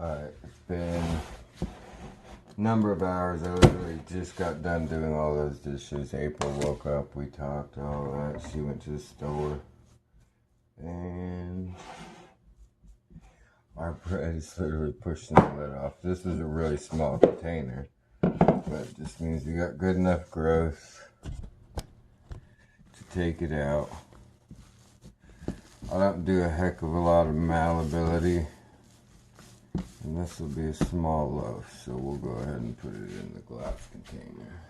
Alright, it's been a number of hours. I literally just got done doing all those dishes. April woke up, we talked, all that. She went to the store. And our bread is literally pushing the lid off. This is a really small container, but it just means we got good enough growth to take it out. I don't do a heck of a lot of malleability, and this will be a small loaf, so we'll go ahead and put it in the glass container.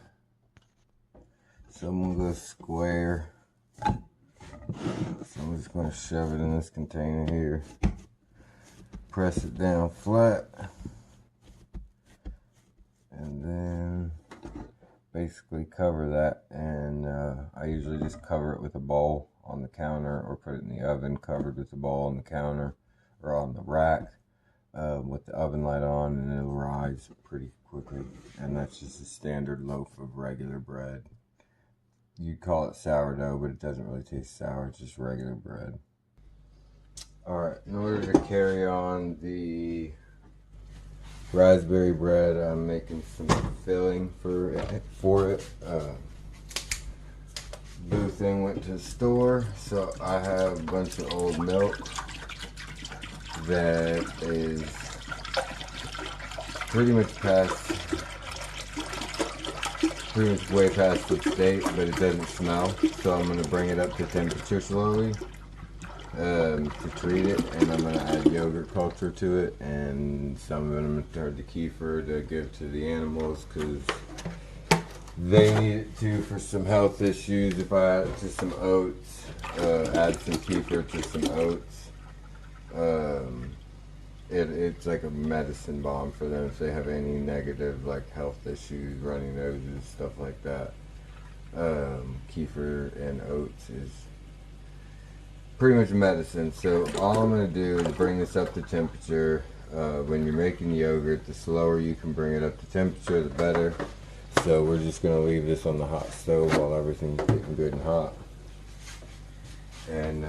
So I'm gonna go square. So I'm just going to shove it in this container here, press it down flat, and then basically cover that. And I usually just cover it with a bowl on the counter, or put it in the oven covered with the bowl on the counter or on the rack with the oven light on, and it'll rise pretty quickly. And that's just a standard loaf of regular bread. You call it sourdough, but it doesn't really taste sour. It's just regular bread. Alright, in order to carry on the raspberry bread, I'm making some filling for it. Boo thing went to the store, so I have a bunch of old milk that is pretty much way past its date, but it doesn't smell. So I'm going to bring it up to temperature slowly to treat it, and I'm going to add yogurt culture to it, and some of it I'm going to turn to kefir to give to the animals because they need it too for some health issues. If I add it to some oats, add some kefir to some oats, it's like a medicine bomb for them if they have any negative like health issues, runny noses, stuff like that. Kefir and oats is pretty much medicine. So all I'm going to do is bring this up to temperature. When you're making yogurt, the slower you can bring it up to temperature, the better. So we're just going to leave this on the hot stove while everything's getting good and hot. And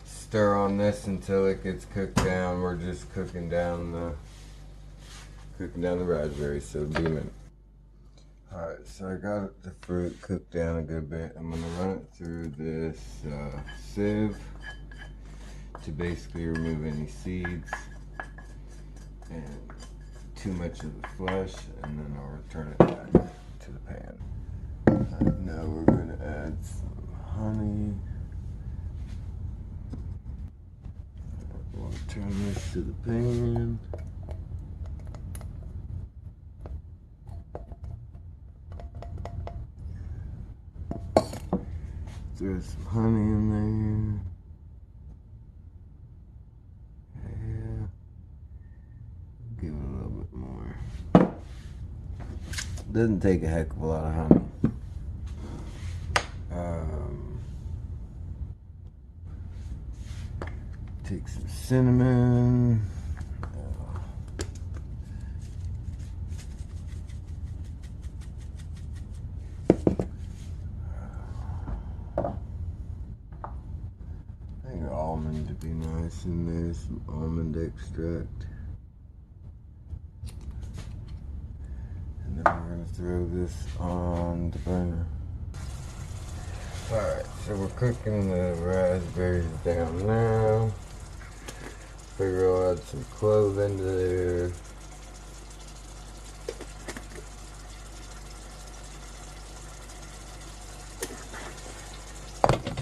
stir on this until it gets cooked down. We're just cooking down the raspberries, so it'll be a minute. Alright, so I got the fruit cooked down a good bit. I'm going to run it through this sieve to basically remove any seeds and too much of the flesh, and then I'll return it back to the pan. Now we're going to add some honey. We'll turn this to the pan. Throw some honey in there. Yeah. Give it a little bit more. Doesn't take a heck of a lot of honey. Take some cinnamon. I think almond to be nice in there, some almond extract. And then we're going to throw this on the burner. Alright, so we're cooking the raspberries down now. Figure I'll add some clove into there.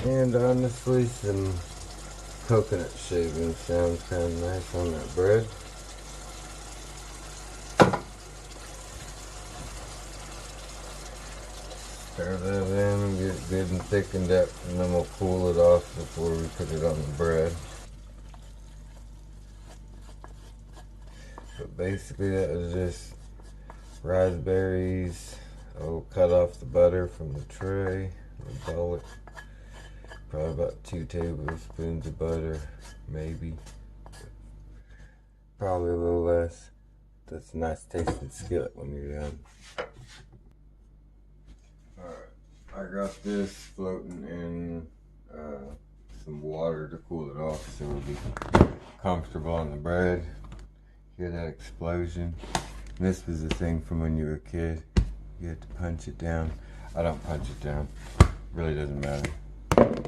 And honestly, some coconut shaving sounds kind of nice on that bread. Stir that in and get it good and thickened up, and then we'll cool it off before we put it on the bread. But basically that was just raspberries. I'll cut off the butter from the tray, the bullet. Probably about 2 tablespoons of butter, maybe. Probably a little less. That's a nice tasting skillet when you're done. Alright, I got this floating in some water to cool it off so it'll be comfortable on the bread. Hear that explosion? And this was the thing from when you were a kid. You had to punch it down. I don't punch it down. Really doesn't matter. Alright,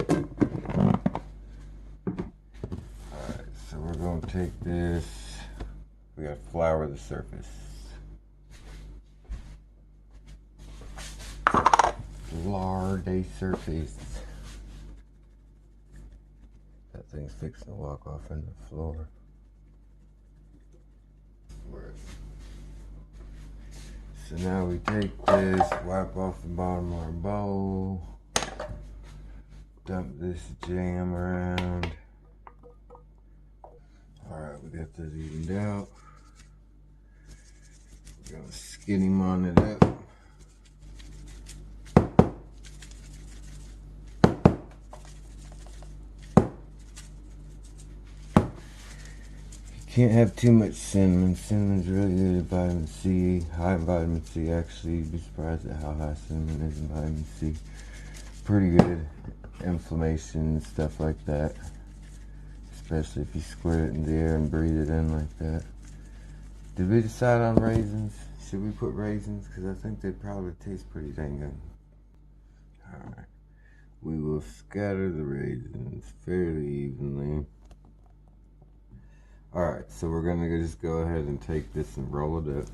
so we're going to take this. We got to flour the surface. Lard a surface. That thing's fixing to walk off on the floor. So now we take this, wipe off the bottom of our bowl, dump this jam around. Alright, we got this evened out. We're gonna skin him on it up. Can't have too much cinnamon. Cinnamon's really good at vitamin C. High in vitamin C, actually. You'd be surprised at how high cinnamon is in vitamin C. Pretty good. Inflammation and stuff like that. Especially if you squirt it in the air and breathe it in like that. Did we decide on raisins? Should we put raisins? Because I think they probably taste pretty dang good. Alright. We will scatter the raisins fairly evenly. Alright, so we're going to just go ahead and take this and roll it up.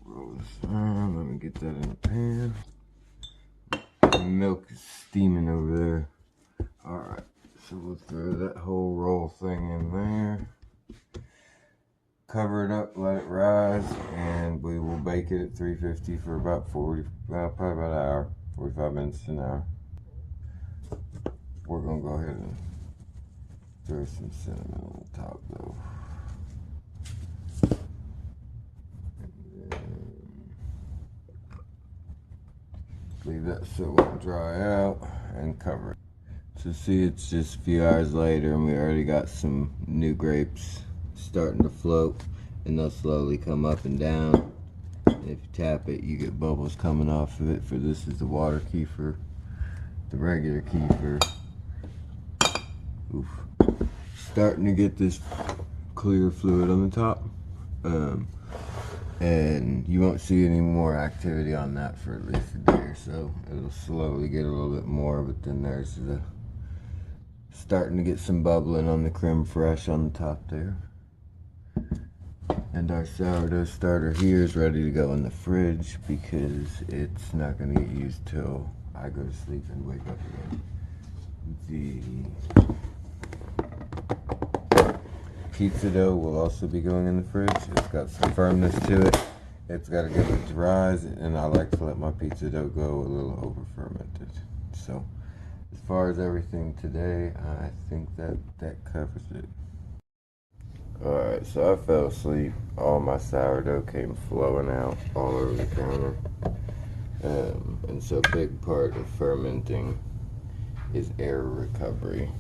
Roll this around. Let me get that in the pan. The milk is steaming over there. Alright, so we'll throw that whole roll thing in there. Cover it up, let it rise, and we will bake it at 350 for about probably about an hour. 45 minutes to an hour. We're going to go ahead and throw some cinnamon on the top though. And leave that so it won't dry out and cover it. So see, it's just a few hours later and we already got some new grapes starting to float, and they'll slowly come up and down. If you tap it, you get bubbles coming off of it. For this is the water kefir, the regular kefir. Oof. Starting to get this clear fluid on the top. And you won't see any more activity on that for at least a day or so. It'll slowly get a little bit more, but then there's the starting to get some bubbling on the creme fraiche on the top there. And our sourdough starter here is ready to go in the fridge because it's not going to get used till I go to sleep and wake up again. The pizza dough will also be going in the fridge. It's got some firmness to it. It's got to get it to rise, and I like to let my pizza dough go a little over fermented. So as far as everything today, I think that covers it. Alright, so I fell asleep. All my sourdough came flowing out all over the counter. And so a big part of fermenting is air recovery.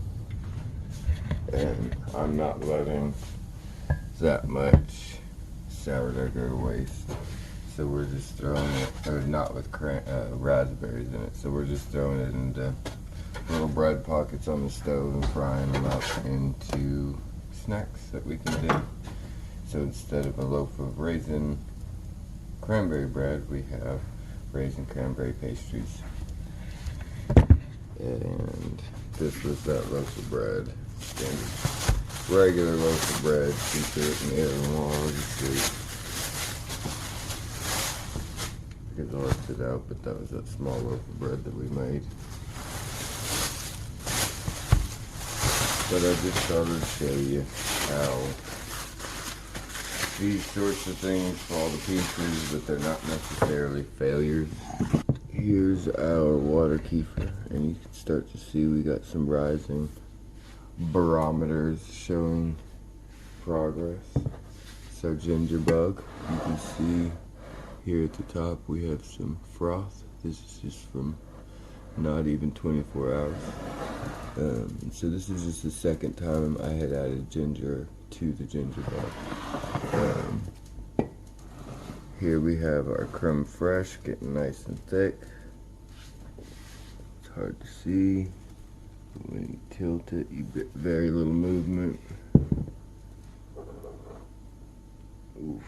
And I'm not letting that much sourdough go to waste. So we're just throwing it, or not with raspberries in it, so we're just throwing it into little bread pockets on the stove and frying them up into snacks that we can do. So instead of a loaf of raisin cranberry bread, we have raisin cranberry pastries. And this was that loaf of bread. Standard regular loaf of bread. You threw it in the air and water, obviously. Because I left it out, but that was that small loaf of bread that we made. But I just thought I'd show you how these sorts of things fall to pieces, but they're not necessarily failures. Here's our water kefir, and you can start to see we got some rising barometers showing progress. So gingerbug, you can see here at the top we have some froth. This is just from not even 24 hours. So this is just the second time I had added ginger to the gingerbug. Here we have our creme fraiche getting nice and thick. It's hard to see. When you tilt it, you get very little movement. Oof.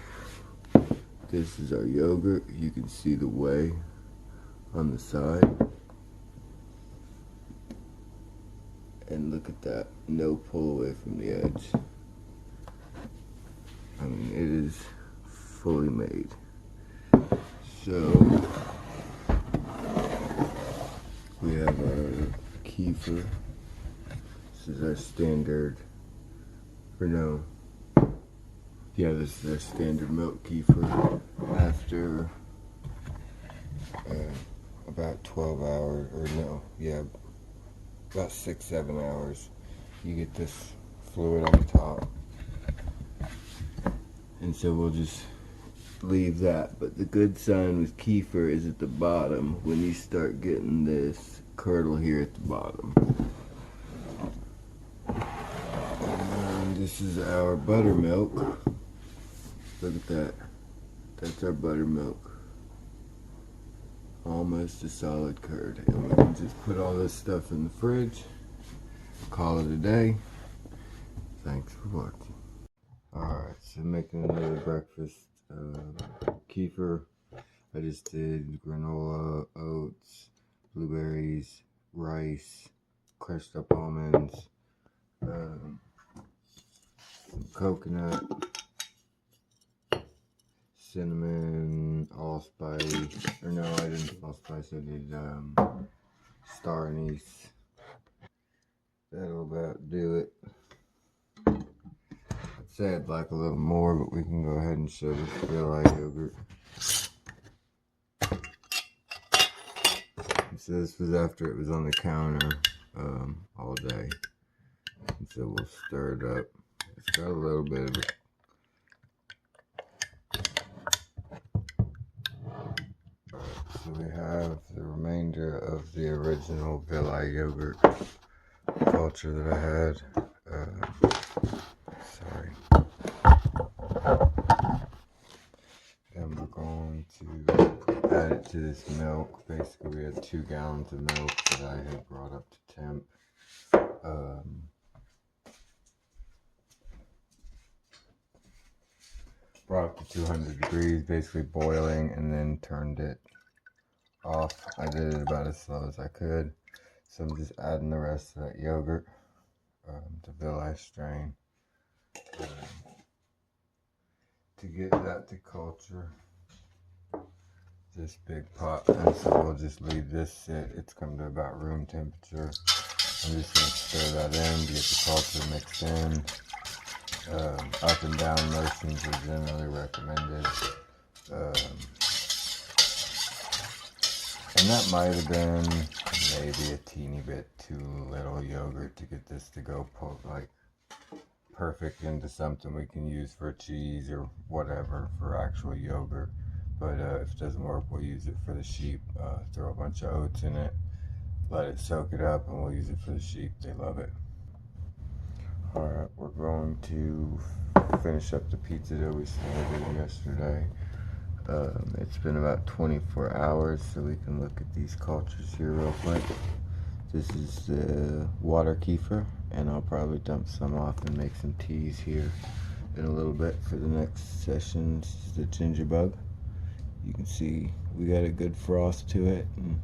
This is our yogurt. You can see the whey on the side. And look at that, no pull away from the edge. I mean, it is fully made. So, we have our kefir. This is our standard, or no, yeah, this is our standard milk kefir. After about 12 hours, or no, yeah, about 6-7 hours, you get this fluid on the top. And so we'll just leave that. But the good sign with kefir is at the bottom when you start getting this curdle here at the bottom. And this is our buttermilk. Look at that. That's our buttermilk. Almost a solid curd. And we can just put all this stuff in the fridge. Call it a day. Thanks for watching. Alright, so making another breakfast. Kefir. I just did granola, oats, blueberries, rice, crushed up almonds, some coconut, cinnamon, allspice, or no, I didn't allspice, I did star anise. That'll about do it. I'd say I'd like a little more, but we can go ahead and show this Villi yogurt. So this was after it was on the counter all day. And so we'll stir it up. It's got a little bit of it. So we have the remainder of the original Villi yogurt culture that I had. Sorry. And we're going to add it to this milk. Basically, we had 2 gallons of milk that I had brought up to temp. Brought up to 200 degrees, basically boiling, and then turned it off. I did it about as slow as I could. So I'm just adding the rest of that yogurt, the Villi strain, to get that to culture. This big pot, and so we'll just leave this sit. It's come to about room temperature. I'm just going to stir that in to get the culture mixed in. Up and down motions are generally recommended. And that might have been maybe a teeny bit too little yogurt to get this to go like perfect into something we can use for cheese or whatever for actual yogurt. But if it doesn't work, we'll use it for the sheep. Throw a bunch of oats in it, let it soak it up, and we'll use it for the sheep. They love it. Alright, we're going to finish up the pizza dough we started yesterday. It's been about 24 hours, so we can look at these cultures here real quick. This is the water kefir, and I'll probably dump some off and make some teas here in a little bit for the next session. This is the gingerbug. You can see we got a good frost to it, and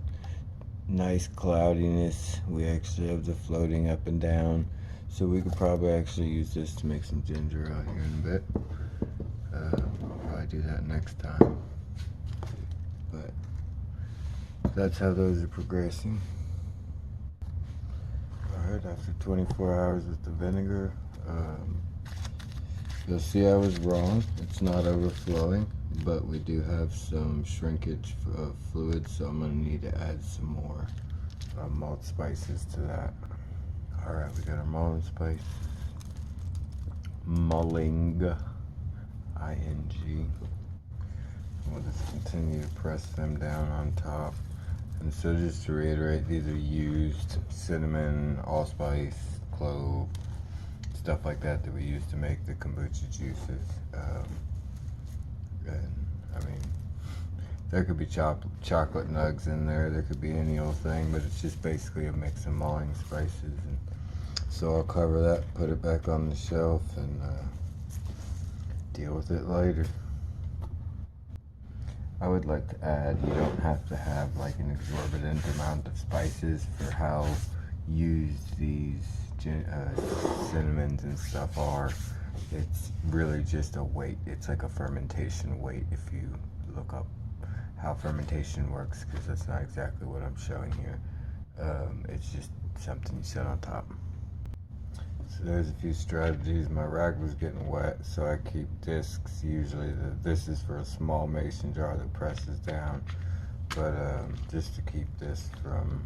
nice cloudiness. We actually have the floating up and down, so we could probably actually use this to make some ginger out here in a bit. We'll probably do that next time. But that's how those are progressing. Alright, after 24 hours with the vinegar, you'll see I was wrong. It's not overflowing, but we do have some shrinkage of fluid, so I'm going to need to add some more malt spices to that. Alright, we got our malt spice. Mulling. I-N-G. We'll just continue to press them down on top. And so just to reiterate, these are used cinnamon, allspice, clove, stuff like that that we use to make the kombucha juices. And I mean, there could be chocolate nugs in there. There could be any old thing, but it's just basically a mix of malting spices. And so I'll cover that, put it back on the shelf, and deal with it later. I would like to add, you don't have to have like an exorbitant amount of spices for how used these cinnamons and stuff are. It's really just a weight. It's like a fermentation weight if you look up how fermentation works, because that's not exactly what I'm showing here. It's just something you set on top. So there's a few strategies. My rag was getting wet, so I keep discs. Usually this is for a small mason jar that presses down, but just to keep this from,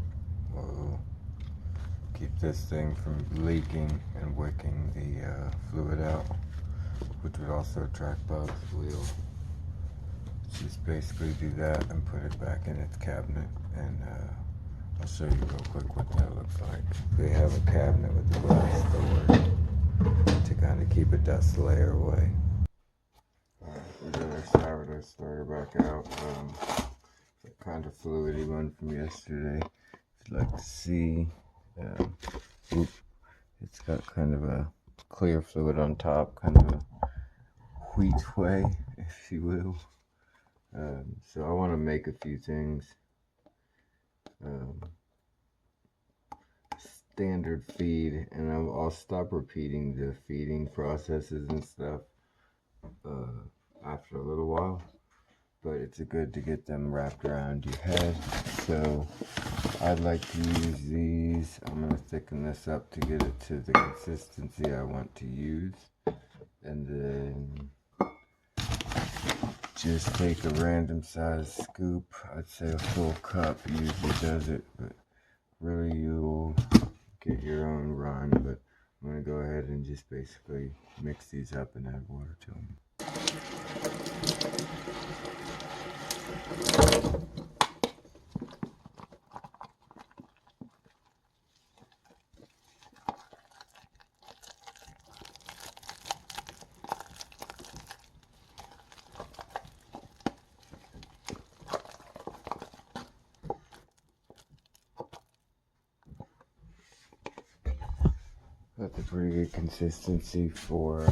keep this thing from leaking and wicking the fluid out, which would also attract bugs. We'll just basically do that and put it back in its cabinet, and I'll show you real quick what that looks like. They have a cabinet with the glass door to kind of keep a dust layer away. Alright, we got our sourdough starter back out. That kind of fluidy one from yesterday. If you'd like to see, it's got kind of a clear fluid on top, kind of a wheat whey, if you will. So I want to make a few things. Standard feed, and I'll stop repeating the feeding processes and stuff after a little while, but it's good to get them wrapped around your head. So I'd like to use these. I'm going to thicken this up to get it to the consistency I want to use, and then just take a random size scoop. I'd say a full cup usually does it, but really you'll get your own run. But I'm going to go ahead and just basically mix these up and add water to them. That's a pretty good consistency for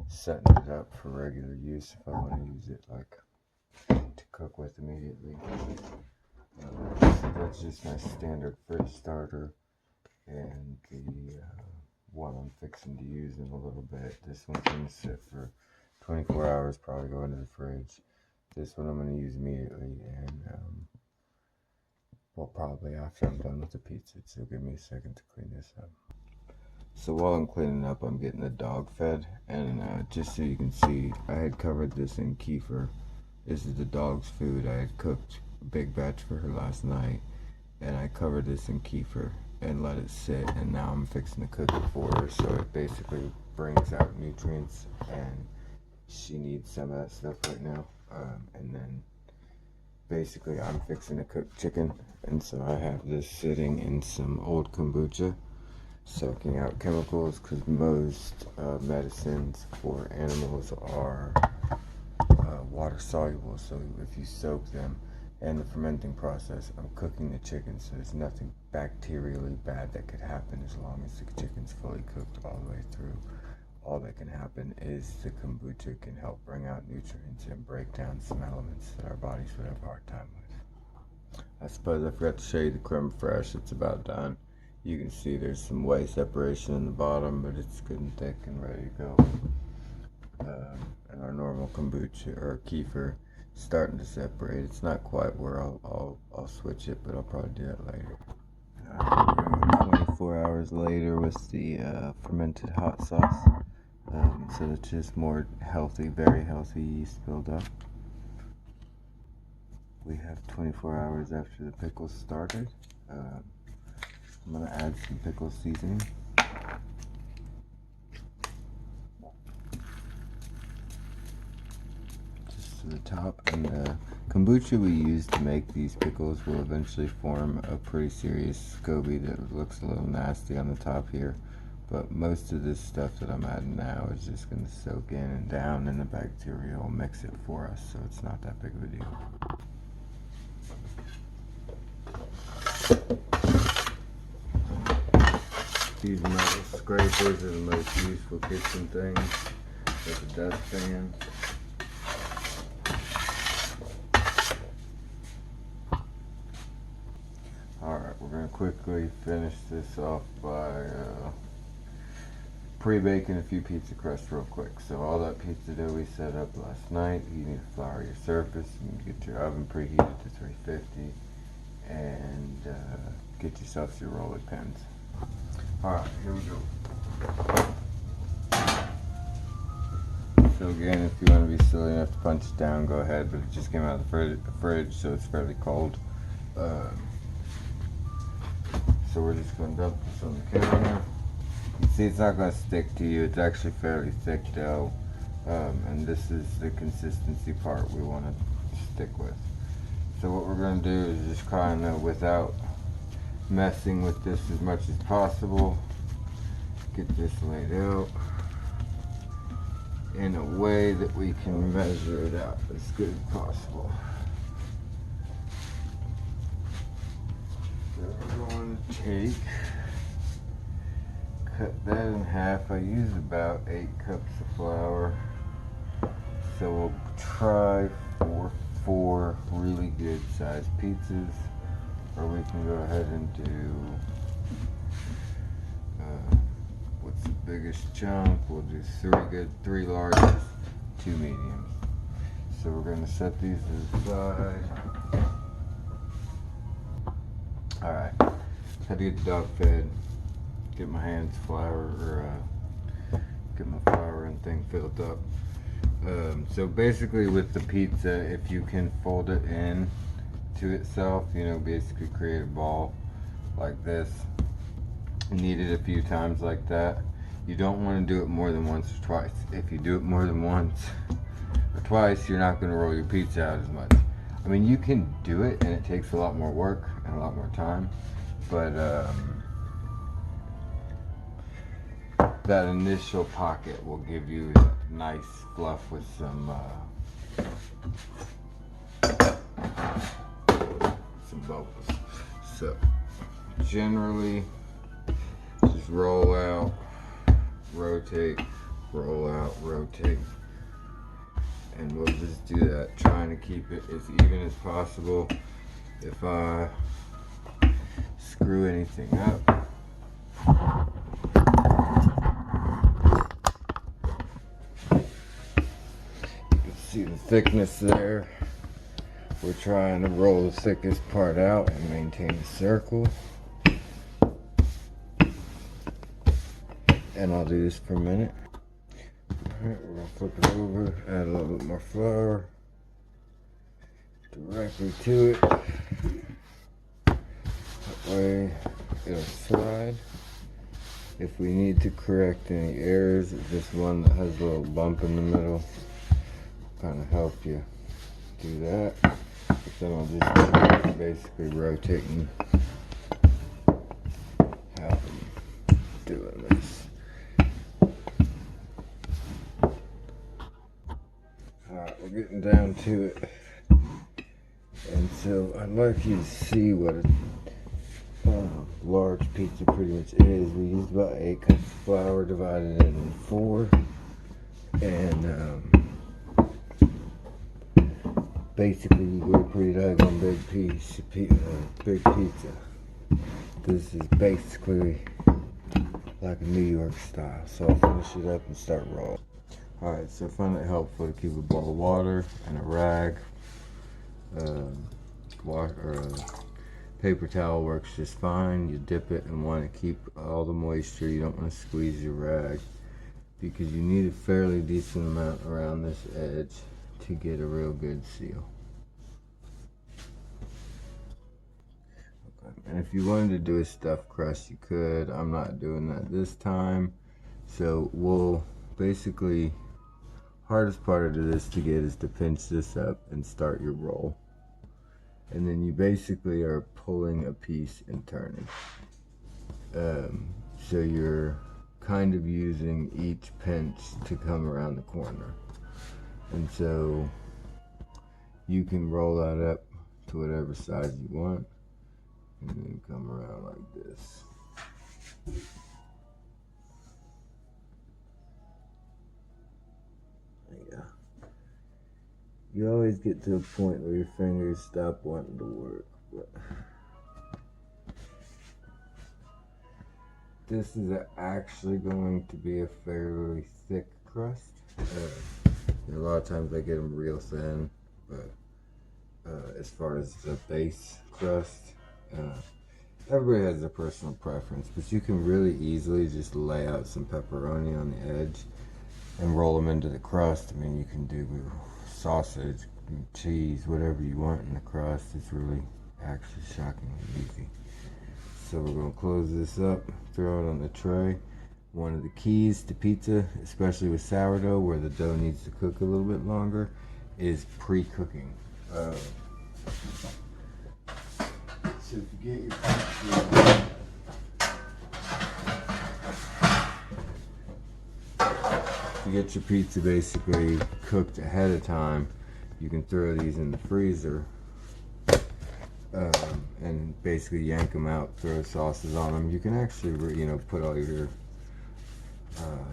setting it up for regular use if I want to use it like to cook with immediately. So that's just my standard fridge starter, and the one I'm fixing to use in a little bit. This one's going to sit for 24 hours, probably go into the fridge. This one I'm going to use immediately, and well, probably after I'm done with the pizza. So give me a second to clean this up. So while I'm cleaning up, I'm getting the dog fed, and just so you can see, I had covered this in kefir. This is the dog's food. I had cooked a big batch for her last night, and I covered this in kefir and let it sit, and now I'm fixing to cook it for her. So it basically brings out nutrients, and she needs some of that stuff right now. And then basically I'm fixing to cook chicken, and so I have this sitting in some old kombucha, soaking out chemicals, because most medicines for animals are water soluble. So if you soak them, and the fermenting process, I'm cooking the chicken, so there's nothing bacterially bad that could happen as long as the chicken's fully cooked all the way through. All that can happen is the kombucha can help bring out nutrients and break down some elements that our bodies would have a hard time with. I suppose I forgot to show you the creme fraiche. It's about done. You can see there's some whey separation in the bottom, but it's good and thick and ready to go. And our normal kombucha or kefir starting to separate. It's not quite where I'll switch it, but I'll probably do that later. 24 hours later with the fermented hot sauce. So it's just more healthy, very healthy yeast buildup. We have 24 hours after the pickles started. I'm going to add some pickle seasoning. Just to the top. And the kombucha we use to make these pickles will eventually form a pretty serious SCOBY that looks a little nasty on the top here. But most of this stuff that I'm adding now is just going to soak in and down, and the bacteria will mix it for us, so it's not that big of a deal. These metal scrapers are the most useful kitchen things with a dustpan. Alright, we're going to quickly finish this off by pre-baking a few pizza crusts real quick. So all that pizza dough we set up last night, you need to flour your surface, you need to get your oven preheated to 350, and get yourself your roller pins. Alright, here we go. So again, if you want to be silly enough to punch it down, go ahead, but it just came out of the fridge, so it's fairly cold. So we're just going to dump this on the counter. You see, it's not going to stick to you. It's actually fairly thick dough, and this is the consistency part we want to stick with. So what we're going to do is just kind of, without messing with this as much as possible, get this laid out in a way that we can measure it out as good as possible. So we're going to cut that in half. I use about 8 cups of flour, so we'll try for 4 really good sized pizzas, or we can go ahead and do what's the biggest chunk. We'll do 3 larges, 2 mediums. So we're going to set these aside. Alright, had to get the dog fed, get my hands get my flour and thing filled up. So basically with the pizza, if you can fold it in to itself, you know, basically create a ball like this, knead it a few times like that. You don't want to do it more than once or twice. If you do it more than once or twice, you're not going to roll your pizza out as much. I mean, you can do it, and it takes a lot more work and a lot more time, but that initial pocket will give you a nice fluff with some bubbles. So generally, just roll out, rotate, roll out, rotate. And we'll just do that, trying to keep it as even as possible. If I screw anything up, you can see the thickness there. We're trying to roll the thickest part out and maintain a circle. And I'll do this for a minute. Alright, we're going to flip it over, add a little bit more flour directly to it. That way it'll slide. If we need to correct any errors, this one that has a little bump in the middle kind of help you do that. But then I'll just basically rotating how I'm doing this. Alright, we're getting down to it, and so I'd like you to see what a large pizza pretty much is. We used about 8 cups of flour, divided it in 4, and basically you get a pretty daggone big piece, big pizza. This is basically like a New York style, so I'll finish it up and start rolling. Alright, so I find it helpful to keep a bowl of water and a rag. Paper towel works just fine. You dip it and want to keep all the moisture. You don't want to squeeze your rag, because you need a fairly decent amount around this edge to get a real good seal. Okay. And if you wanted to do a stuffed crust, you could. I'm not doing that this time. So we'll basically, hardest part of this to get is to pinch this up and start your roll. And then you basically are pulling a piece and turning. So you're kind of using each pinch to come around the corner. And so you can roll that up to whatever size you want and then come around like this. Yeah. You always get to a point where your fingers stop wanting to work. But this is actually going to be a fairly thick crust. A lot of times I get them real thin, but as far as the base crust, everybody has their personal preference, but you can really easily just lay out some pepperoni on the edge and roll them into the crust. I mean, you can do sausage, cheese, whatever you want in the crust. It's really actually shockingly easy. So we're going to close this up, throw it on the tray. One of the keys to pizza, especially with sourdough where the dough needs to cook a little bit longer, is pre-cooking. So if you get your pizza, basically cooked ahead of time, you can throw these in the freezer and basically yank them out, throw sauces on them. You can actually, put all your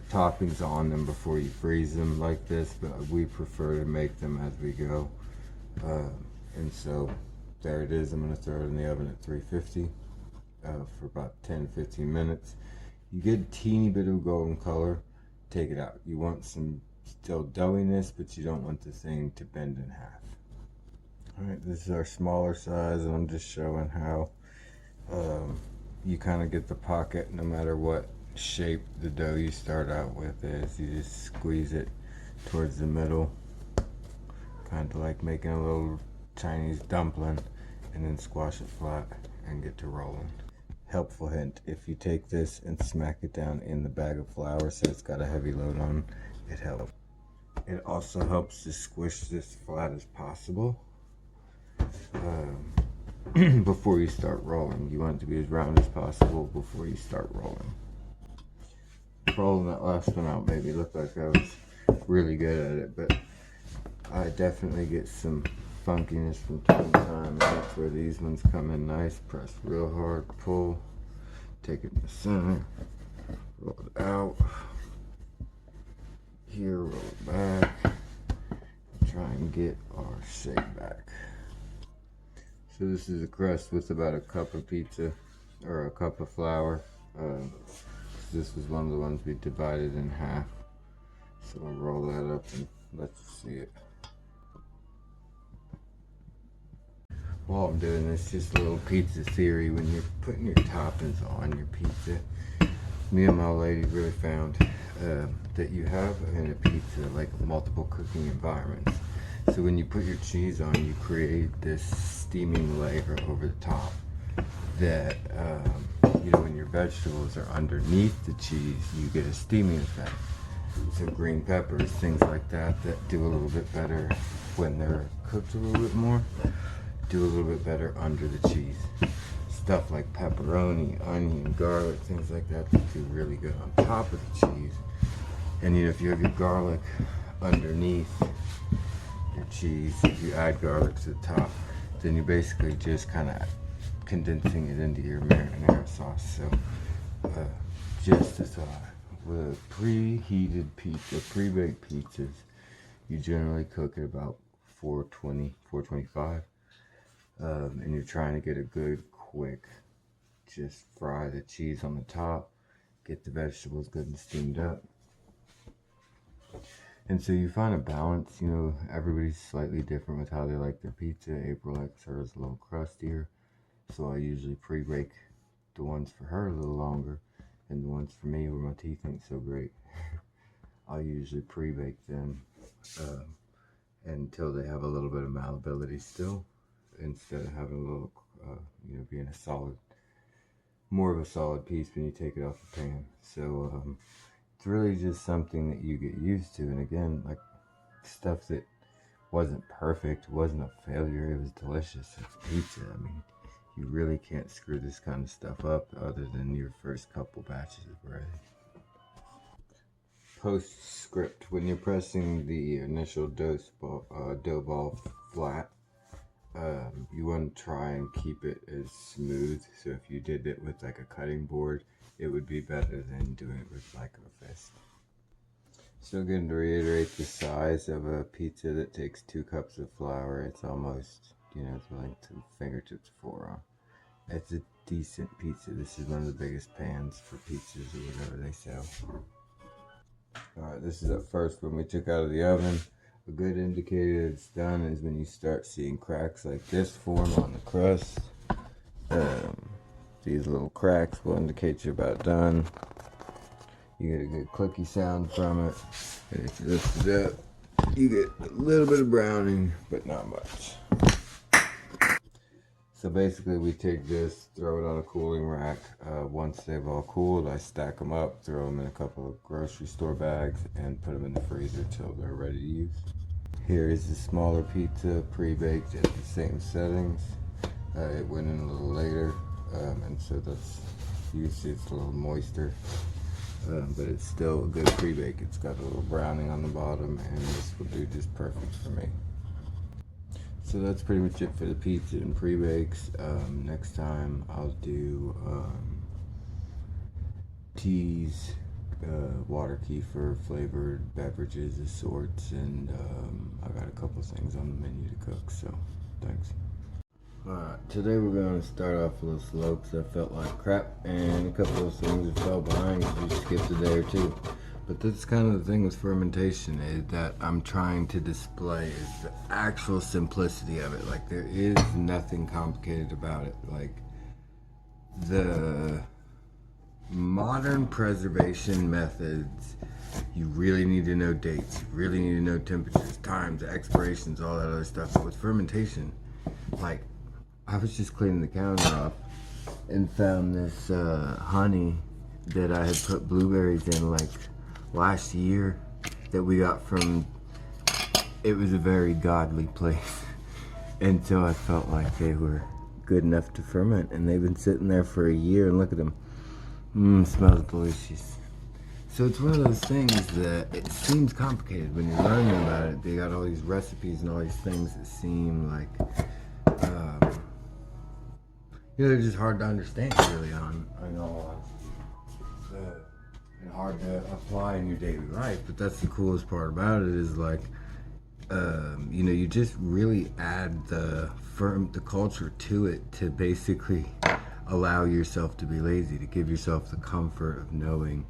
toppings on them before you freeze them like this, but we prefer to make them as we go. And so there it is. I'm going to throw it in the oven at 350 for about 10-15 minutes. You get a teeny bit of golden color, take it out. You want some still doughiness, but you don't want the thing to bend in half. Alright, this is our smaller size, and I'm just showing how you kind of get the pocket no matter what shape the dough you start out with is. You just squeeze it towards the middle, kind of like making a little Chinese dumpling, and then squash it flat and get to rolling. Helpful hint, if you take this and smack it down in the bag of flour so it's got a heavy load on, it helps. It also helps to squish this flat as possible before you start rolling. You want it to be as round as possible before you start rolling. Rolling that last one out made me look like I was really good at it, but I definitely get some funkiness from time to time, and that's where these ones come in nice. Press real hard, pull, take it in the center, roll it out, here, roll it back, try and get our shape back. So this is a crust with about a cup of pizza, or a cup of flour. This was one of the ones we divided in half. So we'll roll that up and let you see it. While I'm doing this, just a little pizza theory. When you're putting your toppings on your pizza, me and my lady really found that you have in a pizza like multiple cooking environments. So when you put your cheese on, you create this steaming layer over the top that, when your vegetables are underneath the cheese, you get a steaming effect. So green peppers, things like that do a little bit better when they're cooked a little bit more, do a little bit better under the cheese. Stuff like pepperoni, onion, garlic, things like that do really good on top of the cheese. And if you have your garlic underneath your cheese, if you add garlic to the top, then you're basically just kind of condensing it into your marinara sauce. So just a thought, with preheated pizza, pre-baked pizzas, you generally cook at about 420, 425, and you're trying to get a good quick, just fry the cheese on the top, get the vegetables good and steamed up. And so you find a balance. Everybody's slightly different with how they like their pizza. April likes hers a little crustier, so I usually pre-bake the ones for her a little longer, and the ones for me where my teeth ain't so great, I'll usually pre-bake them until they have a little bit of malleability still, instead of having a little, being a solid, more of a solid piece when you take it off the pan. So it's really just something that you get used to. And again, like stuff that wasn't perfect, wasn't a failure, it was delicious. It's pizza. I mean, you really can't screw this kind of stuff up other than your first couple batches of bread. postscript. When you're pressing the initial dough ball flat, you want to try and keep it as smooth. So if you did it with like a cutting board, it would be better than doing it with like a fist. Still going to reiterate the size of a pizza that takes 2 cups of flour. It's almost, the length to the fingertips forearm. It's a decent pizza. This is one of the biggest pans for pizzas or whatever they sell. Alright, this is at first when we took out of the oven. A good indicator it's done is when you start seeing cracks like this form on the crust. These little cracks will indicate you're about done. You get a good clicky sound from it. And if you lift it up, you get a little bit of browning, but not much. So basically we take this, throw it on a cooling rack. Once they've all cooled, I stack them up, throw them in a couple of grocery store bags, and put them in the freezer till they're ready to use. Here is the smaller pizza, pre-baked at the same settings. It went in a little later, and so you can see it's a little moister. But it's still a good pre-bake. It's got a little browning on the bottom, and this will do just perfect for me. So that's pretty much it for the pizza and pre-bakes. Next time I'll do teas, water kefir flavored beverages of sorts, and I got a couple things on the menu to cook, so thanks. Alright, today we're going to start off a little slow because I felt like crap, and a couple of things that fell behind because we skipped a day or two. But that's kind of the thing with fermentation, is that I'm trying to display is the actual simplicity of it. Like, there is nothing complicated about it. Like, the modern preservation methods, you really need to know dates, you really need to know temperatures, times, expirations, all that other stuff. But with fermentation, like, I was just cleaning the counter off and found this honey that I had put blueberries in like last year that we got from, it was a very godly place. And so I felt like they were good enough to ferment, and they've been sitting there for a year, and look at them. Smells delicious. So it's one of those things that it seems complicated when you're learning about it. They got all these recipes and all these things that seem like they're just hard to understand really on all and hard to apply in your daily life. But that's the coolest part about it, is like you just really add the culture to it to basically allow yourself to be lazy, to give yourself the comfort of knowing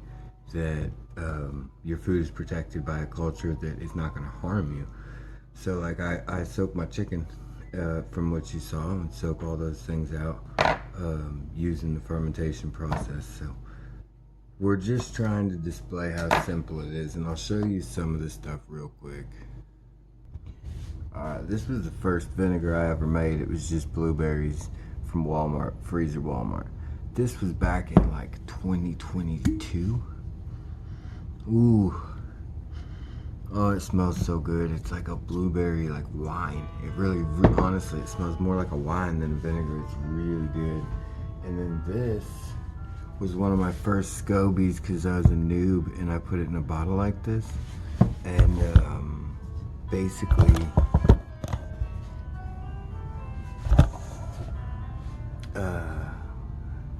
that your food is protected by a culture that is not going to harm you. So like I soak my chicken from what you saw, and soak all those things out using the fermentation process. So we're just trying to display how simple it is, and I'll show you some of this stuff real quick. This was the first vinegar I ever made. It was just blueberries from Walmart, freezer Walmart. This was back in like 2022. Ooh. Oh, it smells so good. It's like a blueberry, like wine. It really, honestly, it smells more like a wine than a vinegar. It's really good. And then this was one of my first scobies because I was a noob, and I put it in a bottle like this. And basically,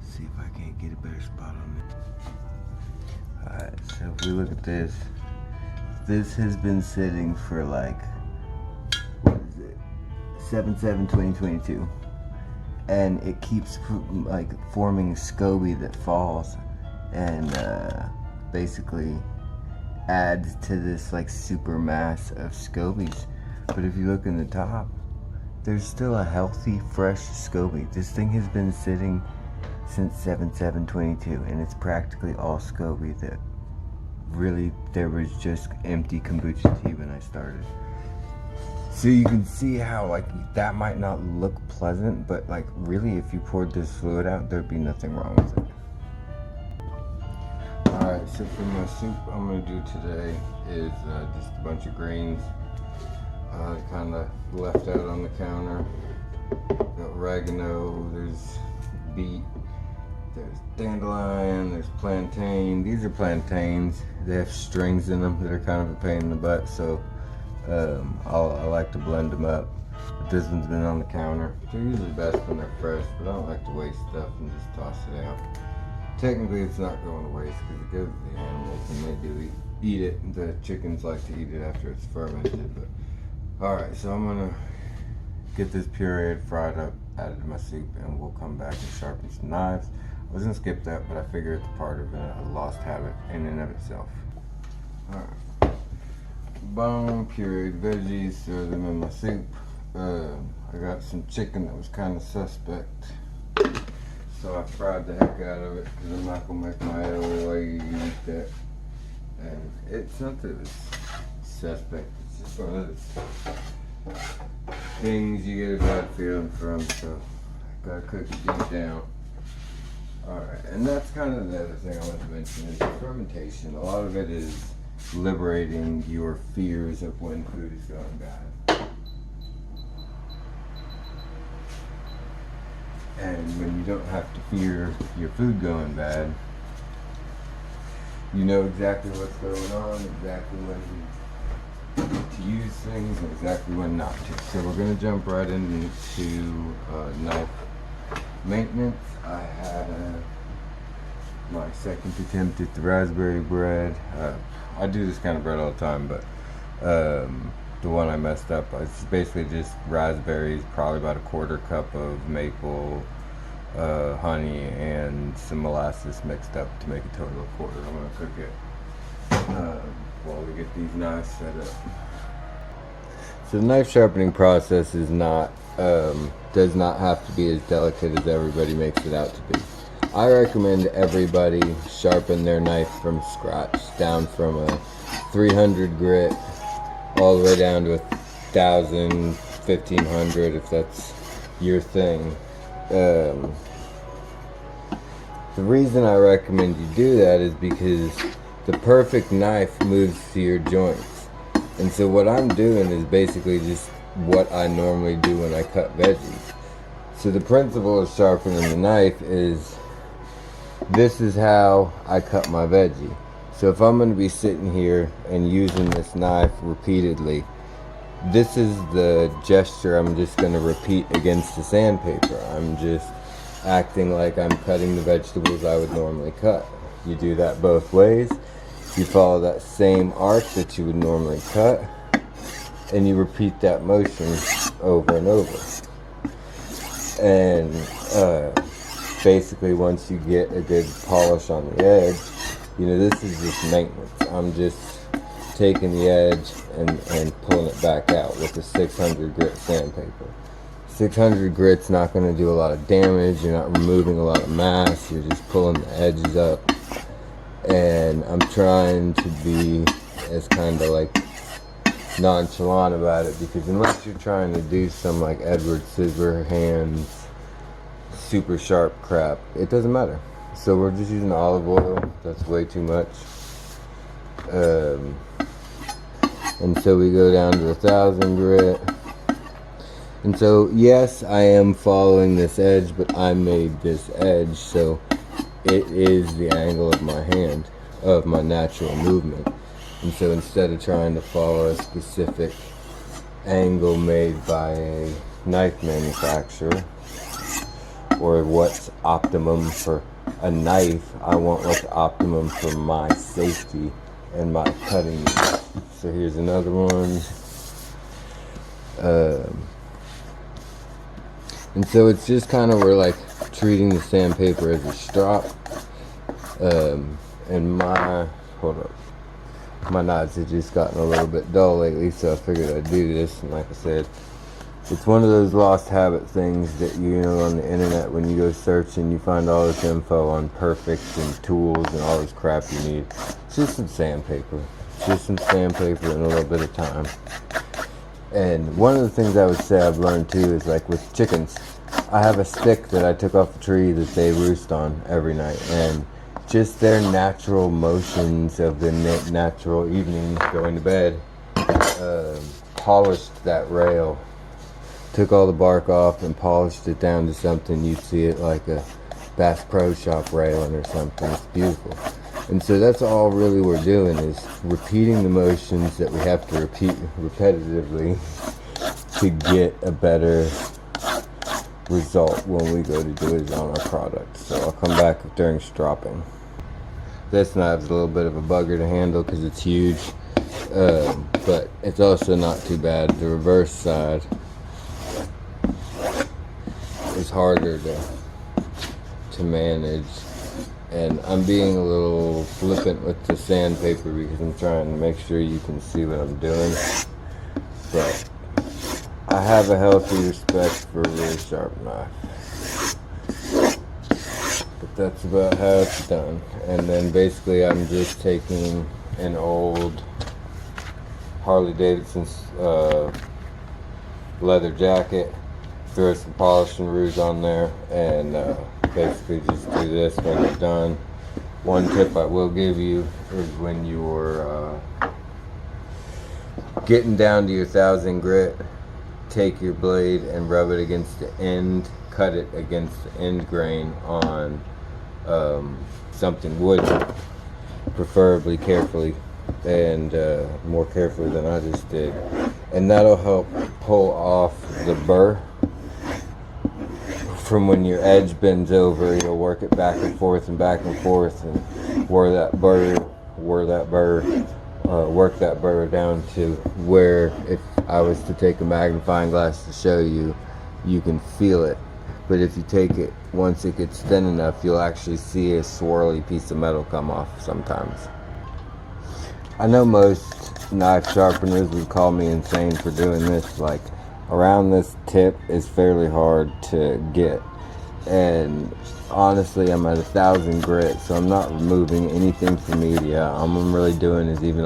see if I can't get a better spot on it. Alright, so if we look at this. This has been sitting for like, what is it, 7/7/2022, and it keeps like forming SCOBY that falls, and basically adds to this like super mass of SCOBYs. But if you look in the top, there's still a healthy, fresh SCOBY. This thing has been sitting since 7/7/22, and it's practically all SCOBY. That really, there was just empty kombucha tea when I started. So you can see how like that might not look pleasant, but like really if you poured this fluid out, there'd be nothing wrong with it. Alright, so for my soup I'm going to do today is just a bunch of greens kind of left out on the counter. Got oregano, there's beet, There's dandelion, there's plantain. These are plantains. They have strings in them that are kind of a pain in the butt, so I like to blend them up. But this one's been on the counter. They're usually best when they're fresh, but I don't like to waste stuff and just toss it out. Technically, it's not going to waste because it goes to the animals and they do eat it. The chickens like to eat it after it's fermented. But alright, so I'm going to get this pureed, fried up, added to my soup, and we'll come back and sharpen some knives. I was going to skip that, but I figure it's part of a lost habit in and of itself. Alright. Bone, pureed veggies, throw them in my soup. I got some chicken that was kind of suspect, so I fried the heck out of it because I'm not going to make my old lady eat that. And it's not that it's suspect, it's just one of those things you get a bad feeling from, so I gotta cook it deep down. Alright, and that's kind of the other thing I want to mention is fermentation. A lot of it is liberating your fears of when food is going bad. And when you don't have to fear your food going bad, you know exactly what's going on, exactly when to use things, and exactly when not to. So we're going to jump right into knife maintenance. I had my second attempt at the raspberry bread. I do this kind of bread all the time, but the one I messed up, it's basically just raspberries, probably about a quarter cup of maple, honey, and some molasses mixed up to make a total of quarter. I'm going to cook it while we get these knives set up. So the knife sharpening process is not, does not have to be as delicate as everybody makes it out to be. I recommend everybody sharpen their knife from scratch, down from a 300 grit all the way down to 1,000, 1,500 if that's your thing. The reason I recommend you do that is because the perfect knife moves to your joints. And so what I'm doing is basically just what I normally do when I cut veggies. So the principle of sharpening the knife is, this is how I cut my veggie. So if I'm going to be sitting here and using this knife repeatedly, this is the gesture I'm just going to repeat against the sandpaper. I'm just acting like I'm cutting the vegetables I would normally cut. You do that both ways. You follow that same arc that you would normally cut, and you repeat that motion over and over. And basically once you get a good polish on the edge, you know, this is just maintenance. I'm just taking the edge and pulling it back out with a 600 grit sandpaper. 600 grit's not going to do a lot of damage. You're not removing a lot of mass. You're just pulling the edges up. And I'm trying to be as kind of like nonchalant about it, because unless you're trying to do some like Edward Scissorhands super sharp crap, it doesn't matter. So we're just using olive oil. That's way too much. And so we go down to 1,000 grit. And so yes, I am following this edge, but I made this edge so it is the angle of my hand, of my natural movement. And so instead of trying to follow a specific angle made by a knife manufacturer, or what's optimum for a knife, I want what's optimum for my safety and my cutting. So here's another one. And so it's just kind of, we're like treating the sandpaper as a strop. And my knives have just gotten a little bit dull lately, so I figured I'd do this. And like I said, it's one of those lost habit things that, you know, on the internet, when you go searching, you find all this info on perfects and tools and all this crap you need. It's just some sandpaper. Just some sandpaper and a little bit of time. And one of the things I would say I've learned too is, like with chickens, I have a stick that I took off the tree that they roost on every night, and just their natural motions of the natural evening going to bed, polished that rail, took all the bark off and polished it down to something you'd see it like a Bass Pro Shop railing or something. It's beautiful. And so that's all really we're doing, is repeating the motions that we have to repeat repetitively to get a better result when we go to do it on our product. So I'll come back during stropping. This knife's a little bit of a bugger to handle because it's huge, but it's also not too bad. The reverse side is harder to manage, and I'm being a little flippant with the sandpaper because I'm trying to make sure you can see what I'm doing, but I have a healthy respect for a really sharp knife. But that's about how it's done. And then basically I'm just taking an old Harley Davidson's leather jacket, throw some polish and rouge on there, and basically just do this when you're done. One tip I will give you is when you're getting down to your 1000 grit, take your blade and rub it against the end, cut it against the end grain on something wooden, preferably carefully, and more carefully than I just did. And that'll help pull off the burr from when your edge bends over. You'll work it back and forth and back and forth, and work that burr down to where if I was to take a magnifying glass to show you, you can feel it. But if you take it, once it gets thin enough, you'll actually see a swirly piece of metal come off sometimes. I know most knife sharpeners would call me insane for doing this. Like, around this tip is fairly hard to get, and honestly I'm at 1000 grit, so I'm not removing anything from media. All I'm really doing is even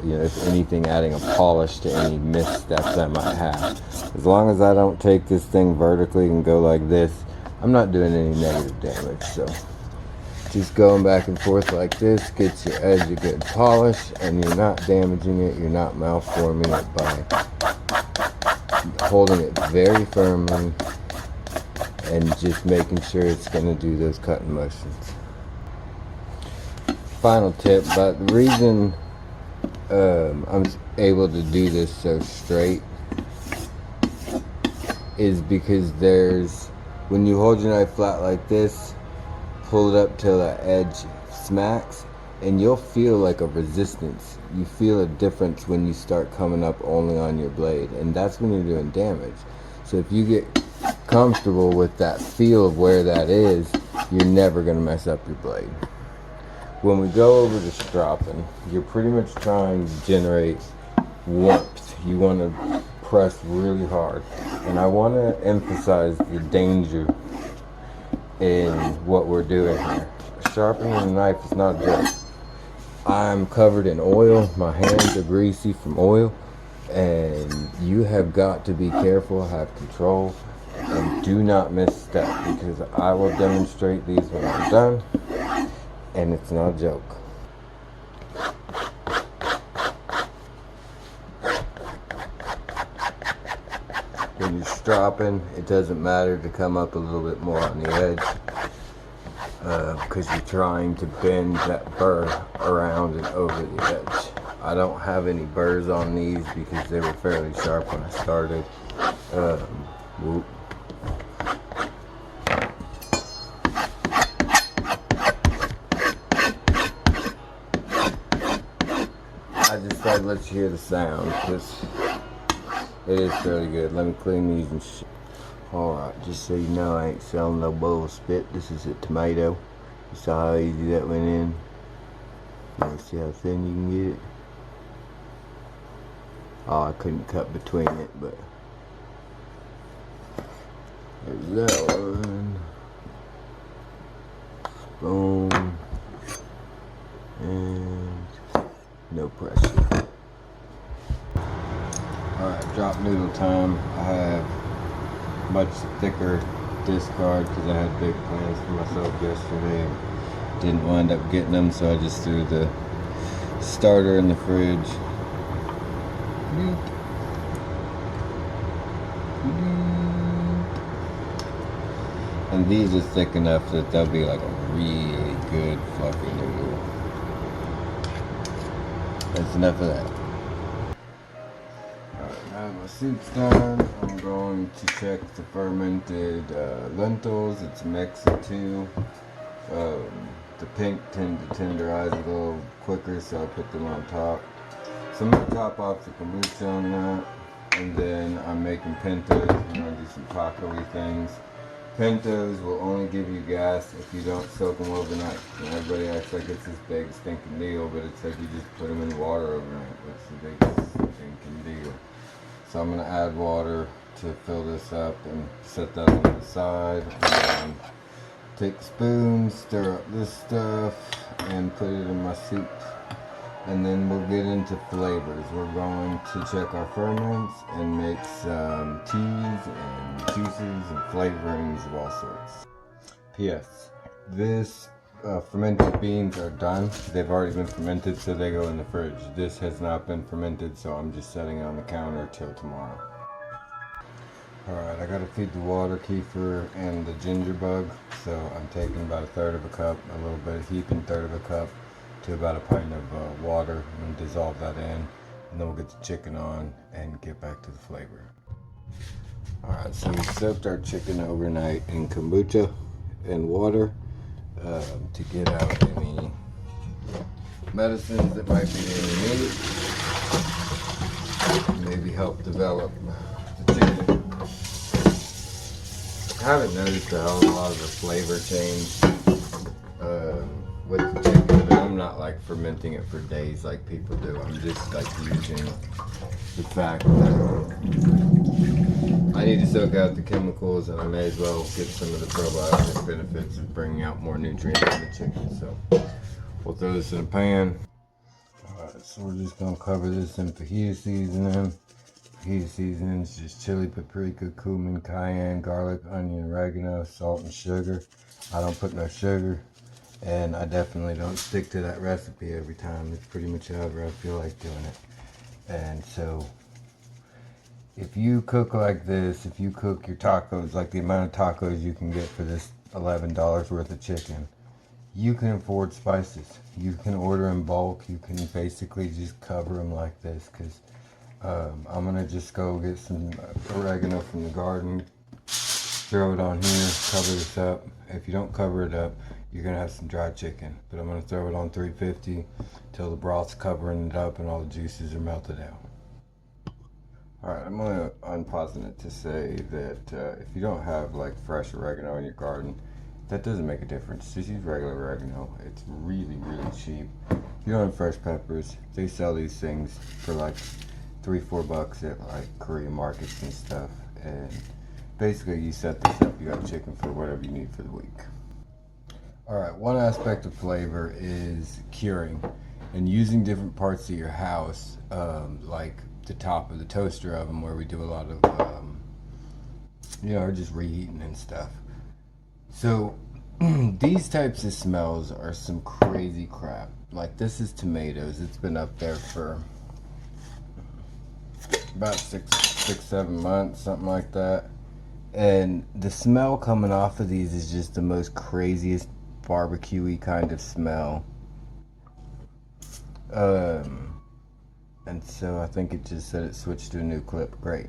if anything, adding a polish to any missteps I might have. As long as I don't take this thing vertically and go like this, I'm not doing any negative damage. So just going back and forth like this gets your edge a good polish, and you're not damaging it, you're not malforming it by holding it very firmly and just making sure it's going to do those cutting motions. Final tip, but the reason I'm able to do this so straight is because when you hold your knife flat like this, pull it up till the edge smacks, and you'll feel like a resistance. You feel a difference when you start coming up only on your blade, and that's when you're doing damage. So if you get comfortable with that feel of where that is, you're never going to mess up your blade. When we go over to stropping, you're pretty much trying to generate warmth. You want to press really hard, and I want to emphasize the danger in what we're doing here. Sharpening a knife is not a joke. I'm covered in oil, my hands are greasy from oil, and you have got to be careful, have control, and do not misstep, because I will demonstrate these when I'm done, and it's not a joke. When you're stropping, it doesn't matter to come up a little bit more on the edge, because you're trying to bend that burr around and over the edge. I don't have any burrs on these because they were fairly sharp when I started. I just thought I'd let you hear the sound because it is fairly good. Let me clean these and shit. Alright, just so you know, I ain't selling no bowl of spit. This is a tomato. You saw how easy that went in. You want to see how thin you can get it? Oh, I couldn't cut between it, but there's that one. Spoon. And no pressure. Alright, drop noodle time. I have much thicker discard because I had big plans for myself yesterday and didn't wind up getting them, so I just threw the starter in the fridge. And these are thick enough that they'll be like a really good fluffy noodle. That's enough of that. Alright, now my soup's done. I'm going to check the fermented lentils. It's a mix of two. The pink tend to tenderize a little quicker, so I put them on top. So I'm going to top off the kombucha on that. And then I'm making pintos. I'm going to do some taco-y things. Pintos will only give you gas if you don't soak them overnight. And everybody acts like it's this big stinking deal, but it's like you just put them in water overnight. It's the biggest stinking deal. So I'm going to add water to fill this up and set that on the side. And take a spoon, stir up this stuff, and put it in my soup. And then we'll get into flavors. We're going to check our ferments and make some teas and juices and flavorings of all sorts. P.S. This fermented beans are done. They've already been fermented, so they go in the fridge. This has not been fermented, so I'm just setting it on the counter till tomorrow. Alright, I gotta feed the water, kefir, and the gingerbug. So I'm taking about 1/3 of a cup, a little bit of heaping 1/3 of a cup, to about a pint of water, and dissolve that in, and then we'll get the chicken on and get back to the flavor. Alright, so we soaked our chicken overnight in kombucha and water to get out any medicines that might be in the meat, maybe help develop the chicken. I haven't noticed a whole lot of the flavor change with the chicken. I'm not like fermenting it for days like people do. I'm just like using the fact that I need to soak out the chemicals, and I may as well get some of the probiotic benefits of bringing out more nutrients in the chicken. So we'll throw this in a pan. Alright, so we're just gonna cover this in fajita seasoning. Fajita seasoning is just chili, paprika, cumin, cayenne, garlic, onion, oregano, salt, and sugar. I don't put no sugar. And I definitely don't stick to that recipe every time. It's pretty much however I feel like doing it. And so, if you cook like this, if you cook your tacos, like the amount of tacos you can get for this $11 worth of chicken, you can afford spices. You can order in bulk. You can basically just cover them like this. Because I'm going to just go get some oregano from the garden, throw it on here, cover this up. If you don't cover it up, you're going to have some dry chicken. But I'm going to throw it on 350 till the broth's covering it up and all the juices are melted out. Alright, I'm going to unpause it to say that if you don't have like fresh oregano in your garden, that doesn't make a difference. Just use regular oregano. It's really, really cheap. If you don't have fresh peppers, they sell these things for like $3-4 at like Korean markets and stuff. And basically you set this up, you got chicken for whatever you need for the week. Alright, one aspect of flavor is curing and using different parts of your house, like the top of the toaster oven where we do a lot of, just reheating and stuff. So these types of smells are some crazy crap. Like this is tomatoes. It's been up there for about 6-7 months, something like that. And the smell coming off of these is just the most craziest barbecue-y kind of smell. And so I think it just said it switched to a new clip. Great.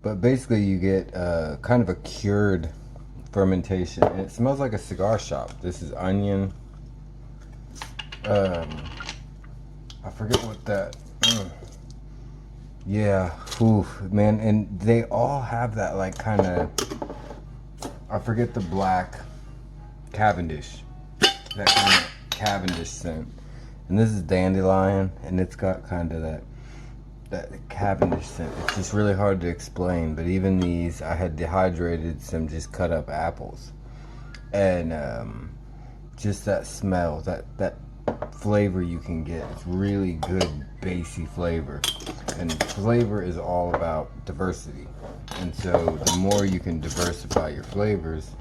But basically you get kind of a cured fermentation, and it smells like a cigar shop. This is onion. I forget what that. Yeah, oof, man, and they all have that like kind of. I forget the black Cavendish, that kind of Cavendish scent, and this is dandelion, and it's got kind of that Cavendish scent. It's just really hard to explain, but even these, I had dehydrated some just cut up apples, and just that smell, that flavor you can get. It's really good bassy flavor, and flavor is all about diversity, and so the more you can diversify your flavors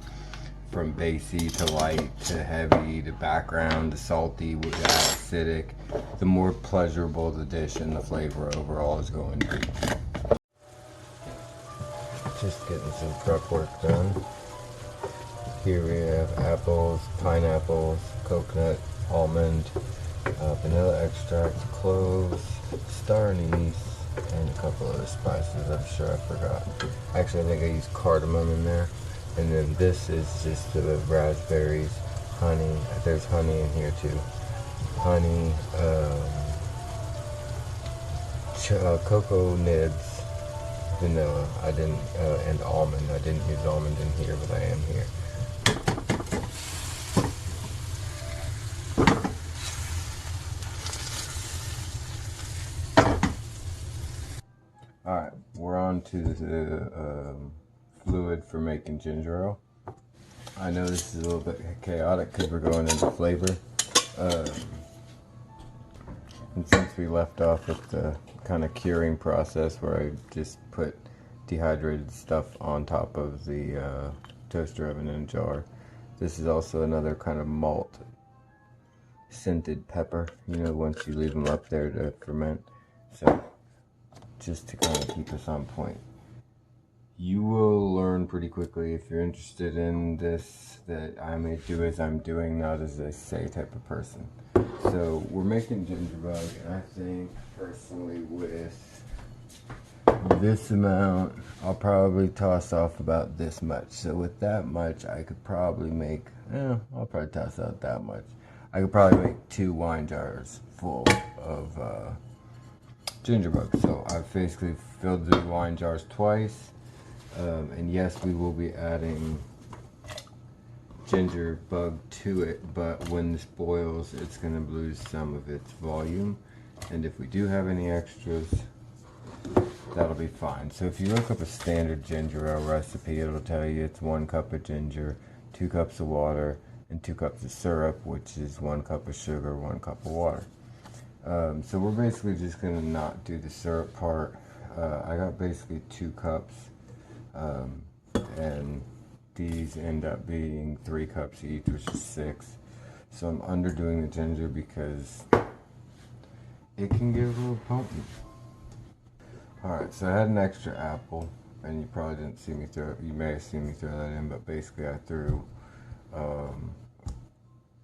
from bassy to light to heavy to background to salty with acidic, the more pleasurable the dish and the flavor overall is going to be. Just getting some prep work done. Here we have apples, pineapples, coconut, almond, vanilla extract, cloves, star anise, and a couple other spices. I'm sure I forgot. Actually, I think I used cardamom in there. And then this is just the raspberries, honey. There's honey in here too. Honey, cocoa nibs, vanilla. I didn't, and almond. I didn't use almond in here, but I am here. Alright, we're on to the fluid for making ginger ale. I know this is a little bit chaotic because we're going into flavor. And since we left off with the kind of curing process where I just put dehydrated stuff on top of the toaster oven in a jar, this is also another kind of malt scented pepper, you know, once you leave them up there to ferment. So just to kind of keep us on point. You will learn pretty quickly if you're interested in this that I may do as I'm doing, not as I say type of person. So we're making gingerbug, and I think personally with this amount, I'll probably toss off about this much. So with that much, I could probably make, I'll probably toss out that much. I could probably make 2 wine jars full of gingerbug. So I've basically filled the wine jars twice. And yes, we will be adding gingerbug to it, but when this boils, it's going to lose some of its volume. And if we do have any extras, that'll be fine. So if you look up a standard ginger ale recipe, it'll tell you it's 1 cup of ginger, 2 cups of water, and 2 cups of syrup, which is 1 cup of sugar, 1 cup of water. So we're basically just going to not do the syrup part. I got basically 2 cups. And these end up being 3 cups each, which is 6. So I'm underdoing the ginger because it can get a little potent. Alright, so I had an extra apple, and you probably didn't see me throw it. You may have seen me throw that in, but basically I threw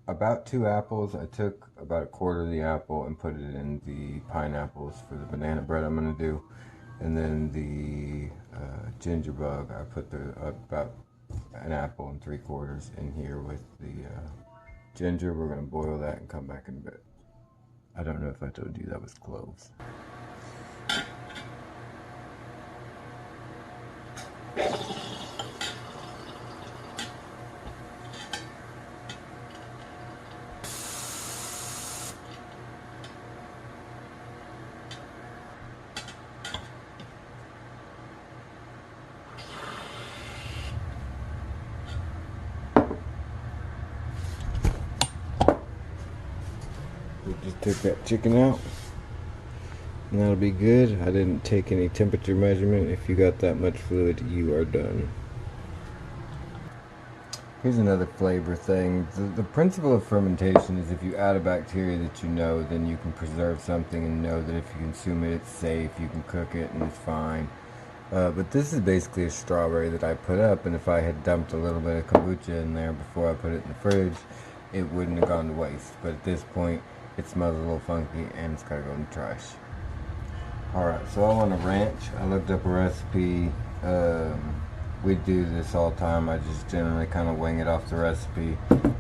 about 2 apples. I took about 1/4 of the apple and put it in the pineapples for the banana bread I'm going to do. And then the gingerbug, I put about an apple and 3/4 in here with the ginger. We're going to boil that and come back in a bit. I don't know if I told you that was cloves. Just took that chicken out, and that'll be good. I didn't take any temperature measurement. If you got that much fluid, you are done. Here's another flavor thing. The principle of fermentation is if you add a bacteria that you know, then you can preserve something and know that if you consume it, it's safe, you can cook it, and it's fine. But this is basically a strawberry that I put up, and if I had dumped a little bit of kombucha in there before I put it in the fridge, it wouldn't have gone to waste. But at this point, it smells a little funky and it's gotta go in the trash. Alright, so I want a ranch. I looked up a recipe. We do this all the time. I just generally kind of wing it off the recipe.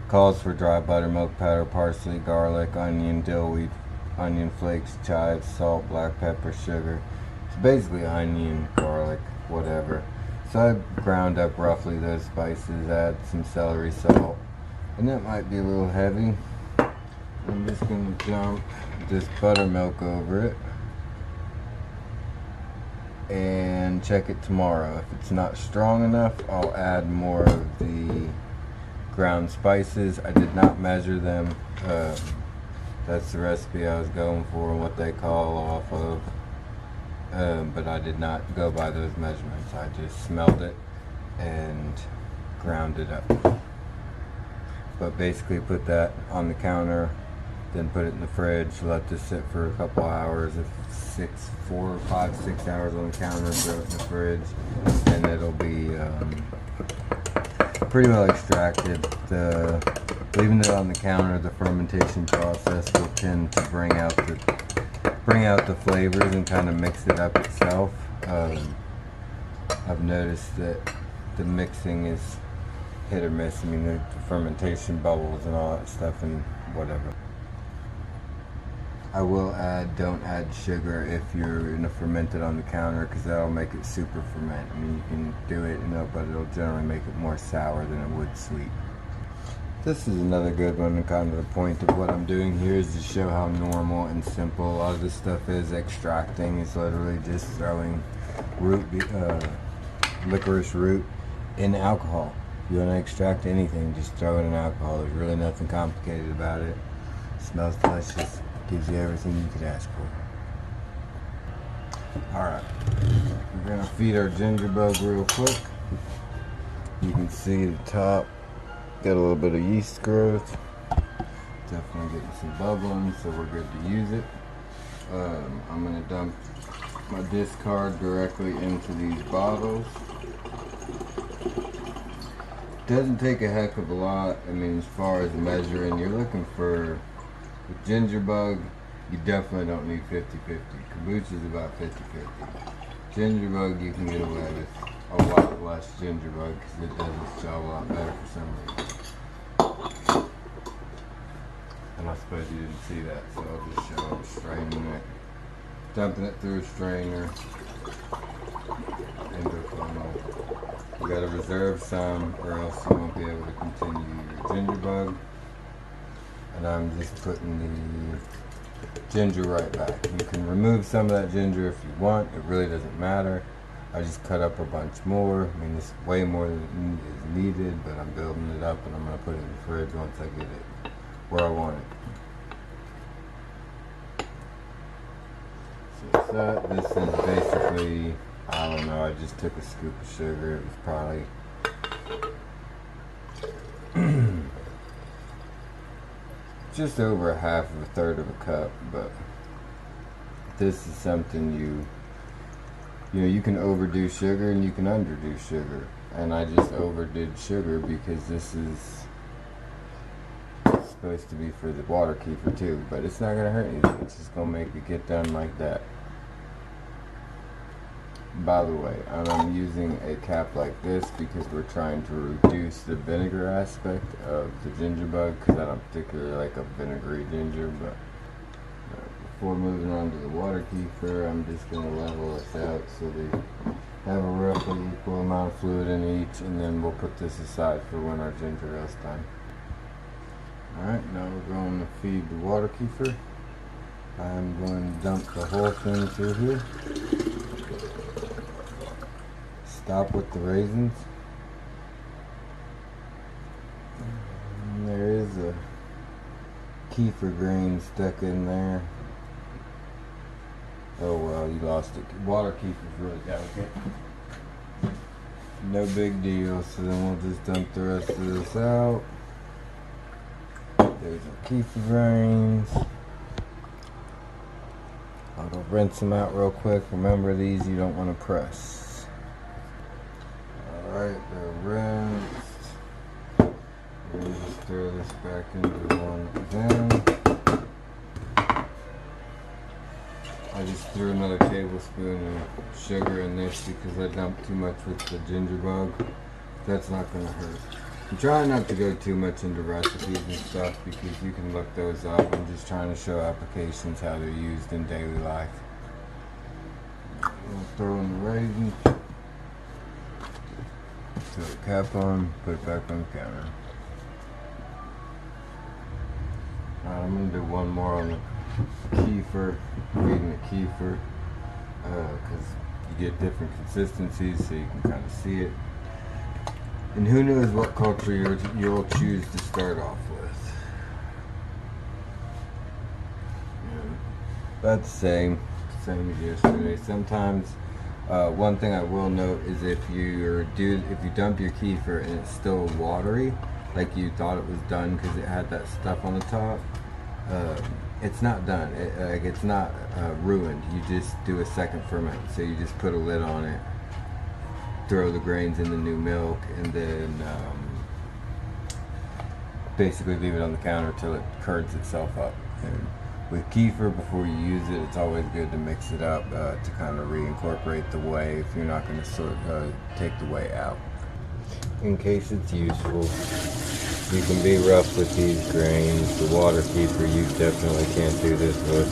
Calls for dry buttermilk powder, parsley, garlic, onion, dill weed, onion flakes, chives, salt, black pepper, sugar. It's basically onion, garlic, whatever. So I ground up roughly those spices, add some celery salt. And that might be a little heavy. I'm just going to dump this buttermilk over it and check it tomorrow. If it's not strong enough, I'll add more of the ground spices. I did not measure them. That's the recipe I was going for, what they call off of. But I did not go by those measurements. I just smelled it and ground it up. But basically put that on the counter, then put it in the fridge, let this sit for a couple hours, 4, 5, 6 hours on the counter, throw it in the fridge, and it'll be pretty well extracted. Leaving it on the counter, the fermentation process will tend to bring out the flavors and kind of mix it up itself. I've noticed that the mixing is hit or miss. I mean, the fermentation bubbles and all that stuff and whatever. I will add, don't add sugar if you're going to ferment it on the counter, because that'll make it super ferment. I mean, you can do it, but it'll generally make it more sour than it would sweet. This is another good one, and kind of the point of what I'm doing here is to show how normal and simple a lot of this stuff is. Extracting is literally just throwing licorice root in alcohol. If you want to extract anything, just throw it in alcohol. There's really nothing complicated about it. It smells delicious. Gives you everything you could ask for. Alright, we're going to feed our gingerbug real quick. You can see the top got a little bit of yeast growth. Definitely getting some bubbling, so we're good to use it. I'm going to dump my discard directly into these bottles. Doesn't take a heck of a lot. I mean, as far as measuring, you're looking for, with gingerbug, you definitely don't need 50-50. Kombucha is about 50-50. Gingerbug, you can get away with a lot less gingerbug because it does its job a lot better for some reason. And I suppose you didn't see that, so I'll just show I'm straining it. Dumping it through a strainer into a funnel. You gotta reserve some or else you won't be able to continue your gingerbug. And I'm just putting the ginger right back. You can remove some of that ginger if you want, it really doesn't matter. I just cut up a bunch more. I mean, it's way more than is needed, but I'm building it up and I'm gonna put it in the fridge once I get it where I want it. So that, this is basically, I don't know, I just took a scoop of sugar. It was probably just over a half of a third of a cup, but this is something you know, you can overdo sugar and you can underdo sugar, and I just overdid sugar because this is supposed to be for the water kefir too, but it's not gonna hurt anything. It's just gonna make it get done like that. By the way, I'm using a cap like this because we're trying to reduce the vinegar aspect of the gingerbug, because I don't particularly like a vinegary ginger. But before moving on to the water kefir, I'm just going to level this out so they have a roughly equal amount of fluid in each, and then we'll put this aside for when our ginger ale's done. Alright, now we're going to feed the water kefir. I'm going to dump the whole thing through here. Stop with the raisins. And there is a kefir grain stuck in there. Oh well, you lost it. Water kefir is really delicate. No big deal, so then we'll just dump the rest of this out. There's our kefir grains. I'll go rinse them out real quick. Remember, these you don't want to press. Alright, they're rinsed. We'll just throw this back into one again. I just threw another tablespoon of sugar in this because I dumped too much with the gingerbug. That's not going to hurt. I'm trying not to go too much into recipes and stuff because you can look those up. I'm just trying to show applications how they're used in daily life. We'll throw in the raisins. Put the cap on, put it back on the counter. Alright, I'm going to do one more on the kefir, feeding the kefir, because you get different consistencies so you can kind of see it. And who knows what culture you'll choose to start off with. About the same as yesterday. Sometimes one thing I will note is if you dump your kefir and it's still watery, like you thought it was done because it had that stuff on the top, it's not done. It's not ruined. You just do a second ferment. So you just put a lid on it, throw the grains in the new milk, and then basically leave it on the counter till it curds itself up. And with kefir, before you use it, it's always good to mix it up to kind of reincorporate the whey if you're not going to take the whey out. In case it's useful, you can be rough with these grains. The water kefir you definitely can't do this with.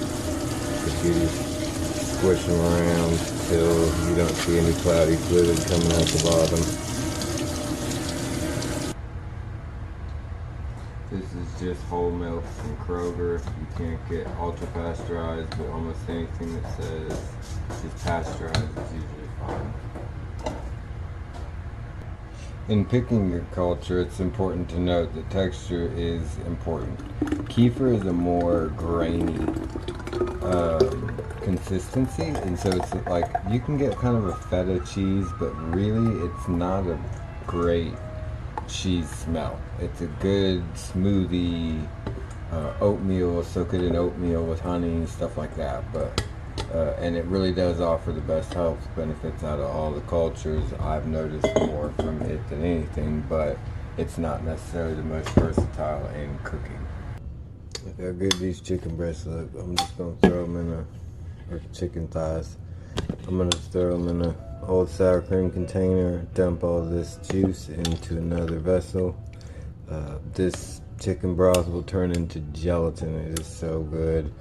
If you just squish them around till you don't see any cloudy fluid coming out the bottom. This is just whole milk from Kroger. You can't get ultra pasteurized, but almost anything that says it's pasteurized is usually fine. In picking your culture, it's important to note that texture is important. Kefir is a more grainy consistency, and so it's like you can get kind of a feta cheese, but really it's not a great cheese smell. It's a good smoothie, oatmeal, soak it in oatmeal with honey, stuff like that. But and it really does offer the best health benefits out of all the cultures. I've noticed more from it than anything, but it's not necessarily the most versatile in cooking. Look how good these chicken breasts look. I'm just gonna throw them in or chicken thighs. I'm gonna throw them in a old sour cream container, dump all this juice into another vessel. This chicken broth will turn into gelatin. It is so good.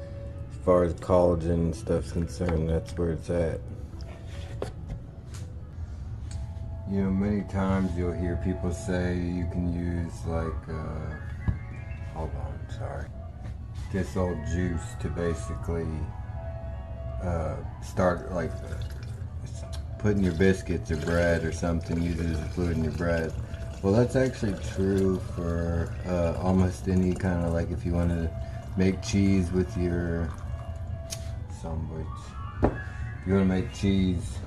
As far as collagen and stuff's concerned, that's where it's at. You know, many times you'll hear people say you can use this old juice to basically start like putting your biscuits or bread or something, use it as a fluid in your bread. Well, that's actually true for almost any kind of, like if you want to make cheese with your sandwich. If you want to make cheese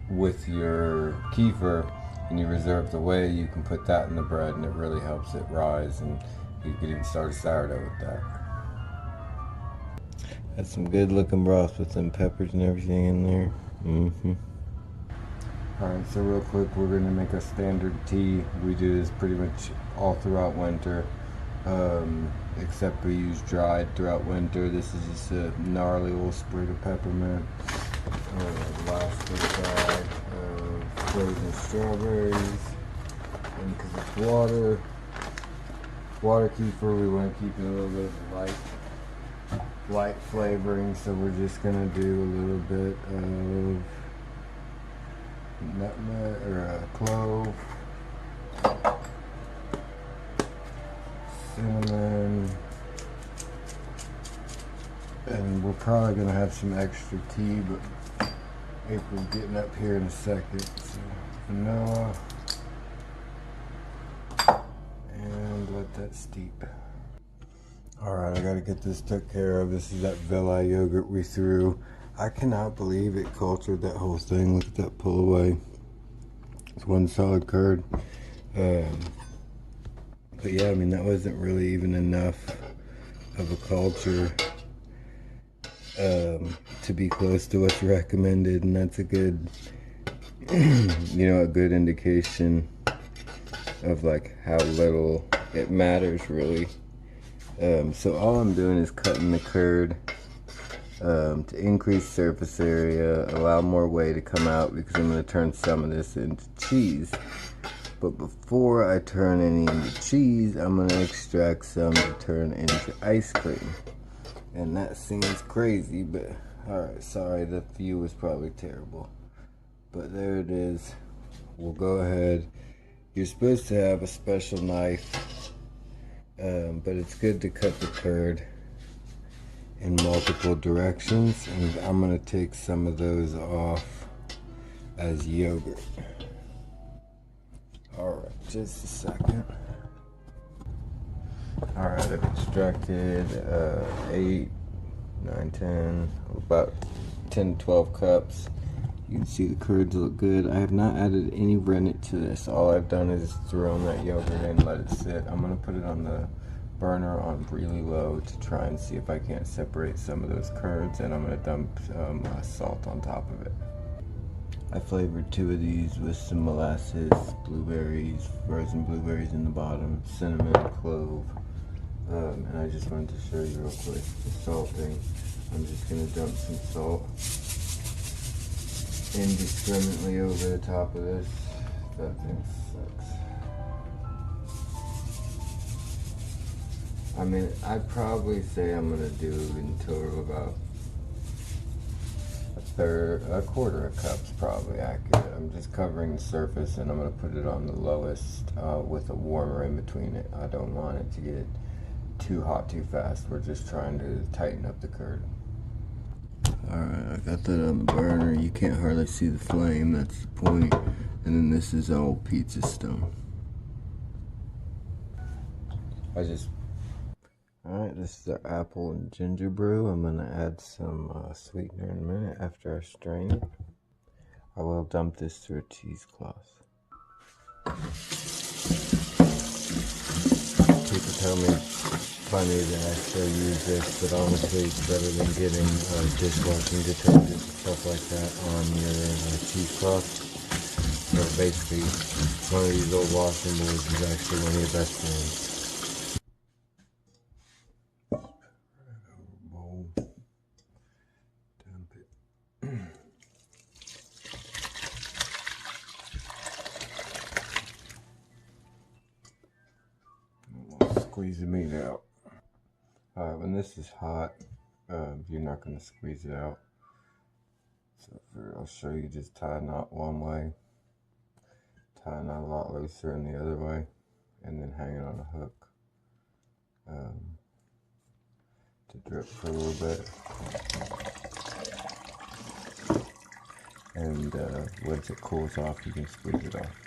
with your kefir and you reserve the whey, you can put that in the bread and it really helps it rise, and you could even start a sourdough with that. That's some good looking broth with some peppers and everything in there. Alright, so real quick, we're going to make a standard tea. We do this pretty much all throughout winter, except we use dried throughout winter. This is just a gnarly old sprig of peppermint, last dried frozen strawberries, and because it's water kefir, we want to keep it a little bit light flavoring, so we're just going to do a little bit of nutmeg or clove, cinnamon, and we're probably going to have some extra tea, but April's getting up here in a second. So vanilla, and let that steep. Alright, I gotta get this took care of. This is that Villi yogurt we threw. I cannot believe it cultured that whole thing. Look at that pull away. It's one solid curd. But yeah, I mean, that wasn't really even enough of a culture to be close to what's recommended, and that's a good, you know, a good indication of like how little it matters really. So all I'm doing is cutting the curd to increase surface area, allow more whey to come out, because I'm going to turn some of this into cheese. But before I turn any into cheese, I'm going to extract some to turn into ice cream. And that seems crazy, but alright, sorry, the view was probably terrible. But there it is. We'll go ahead. You're supposed to have a special knife, but it's good to cut the curd in multiple directions, and I'm going to take some of those off as yogurt. Alright, just a second. Alright, I've extracted 8, 9, 10, about 10 to 12 cups. You can see the curds look good. I have not added any rennet to this. All I've done is thrown that yogurt in and let it sit. I'm going to put it on the burner on really low to try and see if I can't separate some of those curds, and I'm going to dump some salt on top of it. I flavored 2 of these with some molasses, blueberries, frozen blueberries in the bottom, cinnamon, clove, and I just wanted to show you real quick the salt thing. I'm just going to dump some salt indiscriminately over the top of this. That thing sucks. I mean, I'd probably say I'm going to do in total about a quarter of cups, probably accurate. I'm just covering the surface and I'm going to put it on the lowest with a warmer in between it. I don't want it to get too hot too fast. We're just trying to tighten up the curd. Alright, I got that on the burner. You can't hardly see the flame, that's the point. And then this is old pizza stone. Alright, this is our apple and ginger brew. I'm going to add some sweetener in a minute after I strain it. I will dump this through a cheesecloth. People tell me funny that I still use this, but honestly it's better than getting dishwashing detergent and stuff like that on your cheesecloth. So basically, one of these old washing boards is actually one of your best friends. Squeeze the meat out. Alright, when this is hot, you're not going to squeeze it out. So I'll show you, just tie a knot one way, tie a knot a lot looser in the other way, and then hang it on a hook to drip for a little bit. And once it cools off, you can squeeze it off.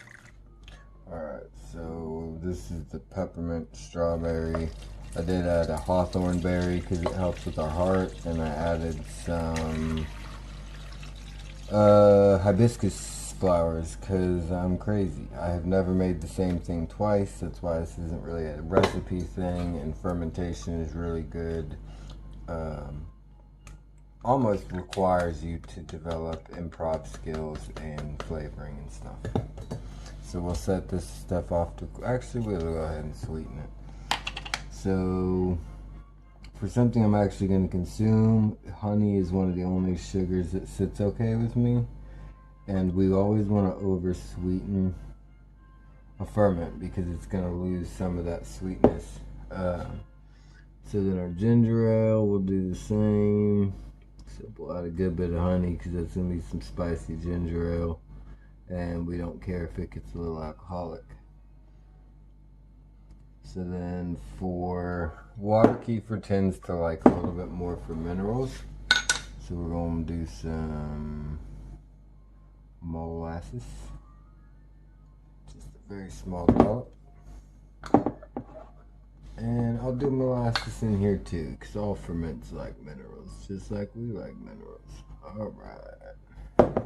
Alright, so this is the peppermint strawberry. I did add a hawthorn berry because it helps with our heart, and I added some hibiscus flowers because I'm crazy. I have never made the same thing twice. That's why this isn't really a recipe thing, and fermentation is really good. Almost requires you to develop improv skills and flavoring and stuff. So we'll set this stuff off to, actually we'll go ahead and sweeten it. So for something I'm actually going to consume, honey is one of the only sugars that sits okay with me. And we always want to over sweeten a ferment because it's going to lose some of that sweetness. So then our ginger ale will do the same. Except we'll add a good bit of honey because that's going to be some spicy ginger ale. And we don't care if it gets a little alcoholic. So then for water, kefir tends to like a little bit more for minerals. So we're going to do some molasses. Just a very small dollop. And I'll do molasses in here too, because all ferments like minerals, just like we like minerals. Alright.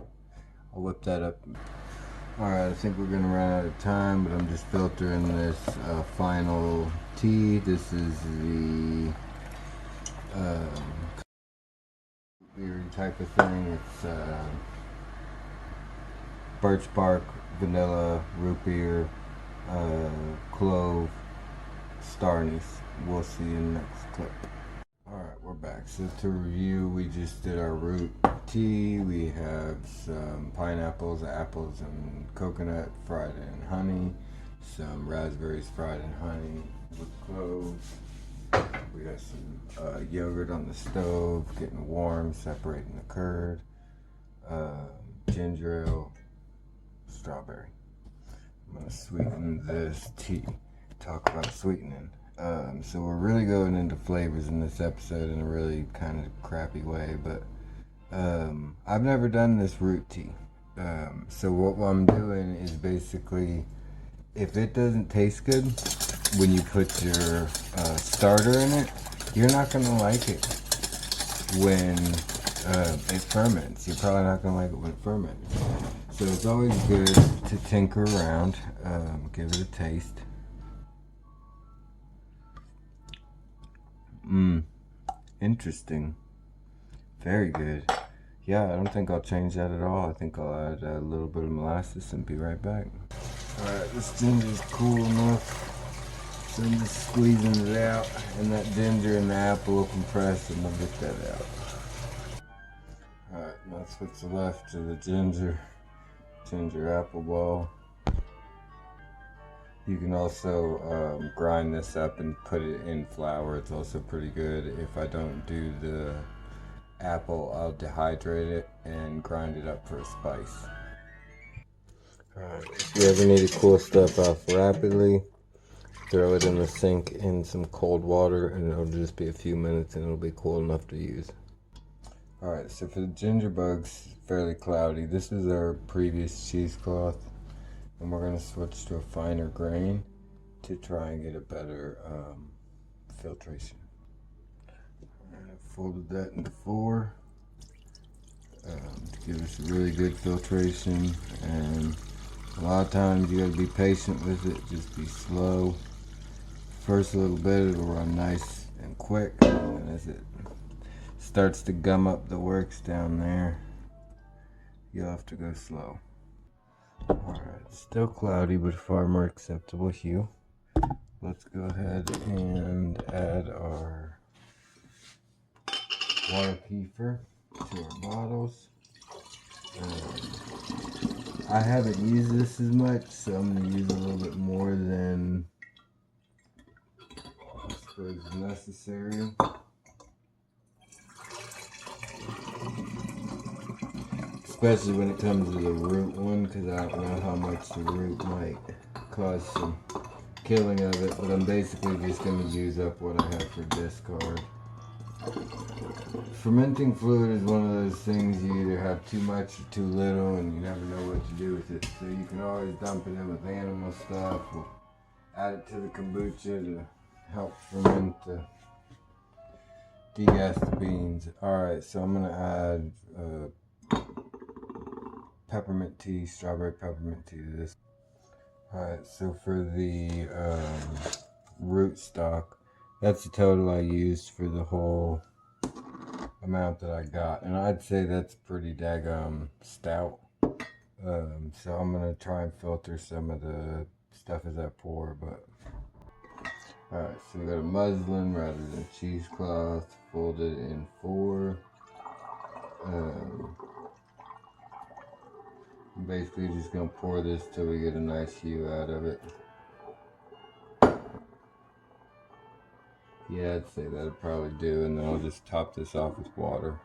I'll whip that up. Alright, I think we're going to run out of time, but I'm just filtering this final tea. This is the beer type of thing. It's birch bark, vanilla, root beer, clove, star anise. We'll see you in the next clip. Alright, we're back. So to review, we just did our root tea. We have some pineapples, apples, and coconut fried in honey. Some raspberries fried in honey with cloves. We got some yogurt on the stove, getting warm, separating the curd. Ginger ale, strawberry. I'm going to sweeten this tea. Talk about sweetening. So we're really going into flavors in this episode in a really kind of crappy way, but I've never done this root tea. So what I'm doing is basically, if it doesn't taste good when you put your starter in it, you're not going to like it when it ferments. You're probably not going to like it when it ferments. So it's always good to tinker around, give it a taste. Interesting. Very good. yeah, I don't think I'll change that at all. I think I'll add a little bit of molasses and be right back. Alright, this ginger is cool enough. So I'm just squeezing it out, and that ginger and the apple will compress, and we'll get that out. Alright, that's what's left of the ginger apple ball. You can also grind this up and put it in flour. It's also pretty good. If I don't do the apple, I'll dehydrate it and grind it up for a spice. Alright, if you ever need to cool stuff off rapidly, throw it in the sink in some cold water and it'll just be a few minutes and it'll be cool enough to use. Alright, so for the gingerbugs, fairly cloudy. This is our previous cheesecloth, and we're going to switch to a finer grain to try and get a better filtration. I folded that into 4 to give us a really good filtration, and a lot of times you got to be patient with it, just be slow. First little bit it'll run nice and quick, and as it starts to gum up the works down there, you'll have to go slow. Alright, still cloudy but far more acceptable hue. Let's go ahead and add our water kefir to our bottles. I haven't used this as much, so I'm going to use a little bit more than I suppose is necessary. Especially when it comes to the root one, because I don't know how much the root might cause some killing of it, but I'm basically just going to use up what I have for discard. Fermenting fluid is one of those things you either have too much or too little, and you never know what to do with it. So you can always dump it in with animal stuff, or add it to the kombucha to help ferment the degas the beans. Alright, so I'm going to add peppermint tea, strawberry peppermint tea to this. Alright, so for the root stock, that's the total I used for the whole amount that I got, and I'd say that's pretty daggum stout. So I'm gonna try and filter some of the stuff as I pour. But alright, so we got a muslin rather than cheesecloth, folded in 4. I'm basically just gonna pour this till we get a nice hue out of it. Yeah, I'd say that'd probably do, and then I'll just top this off with water.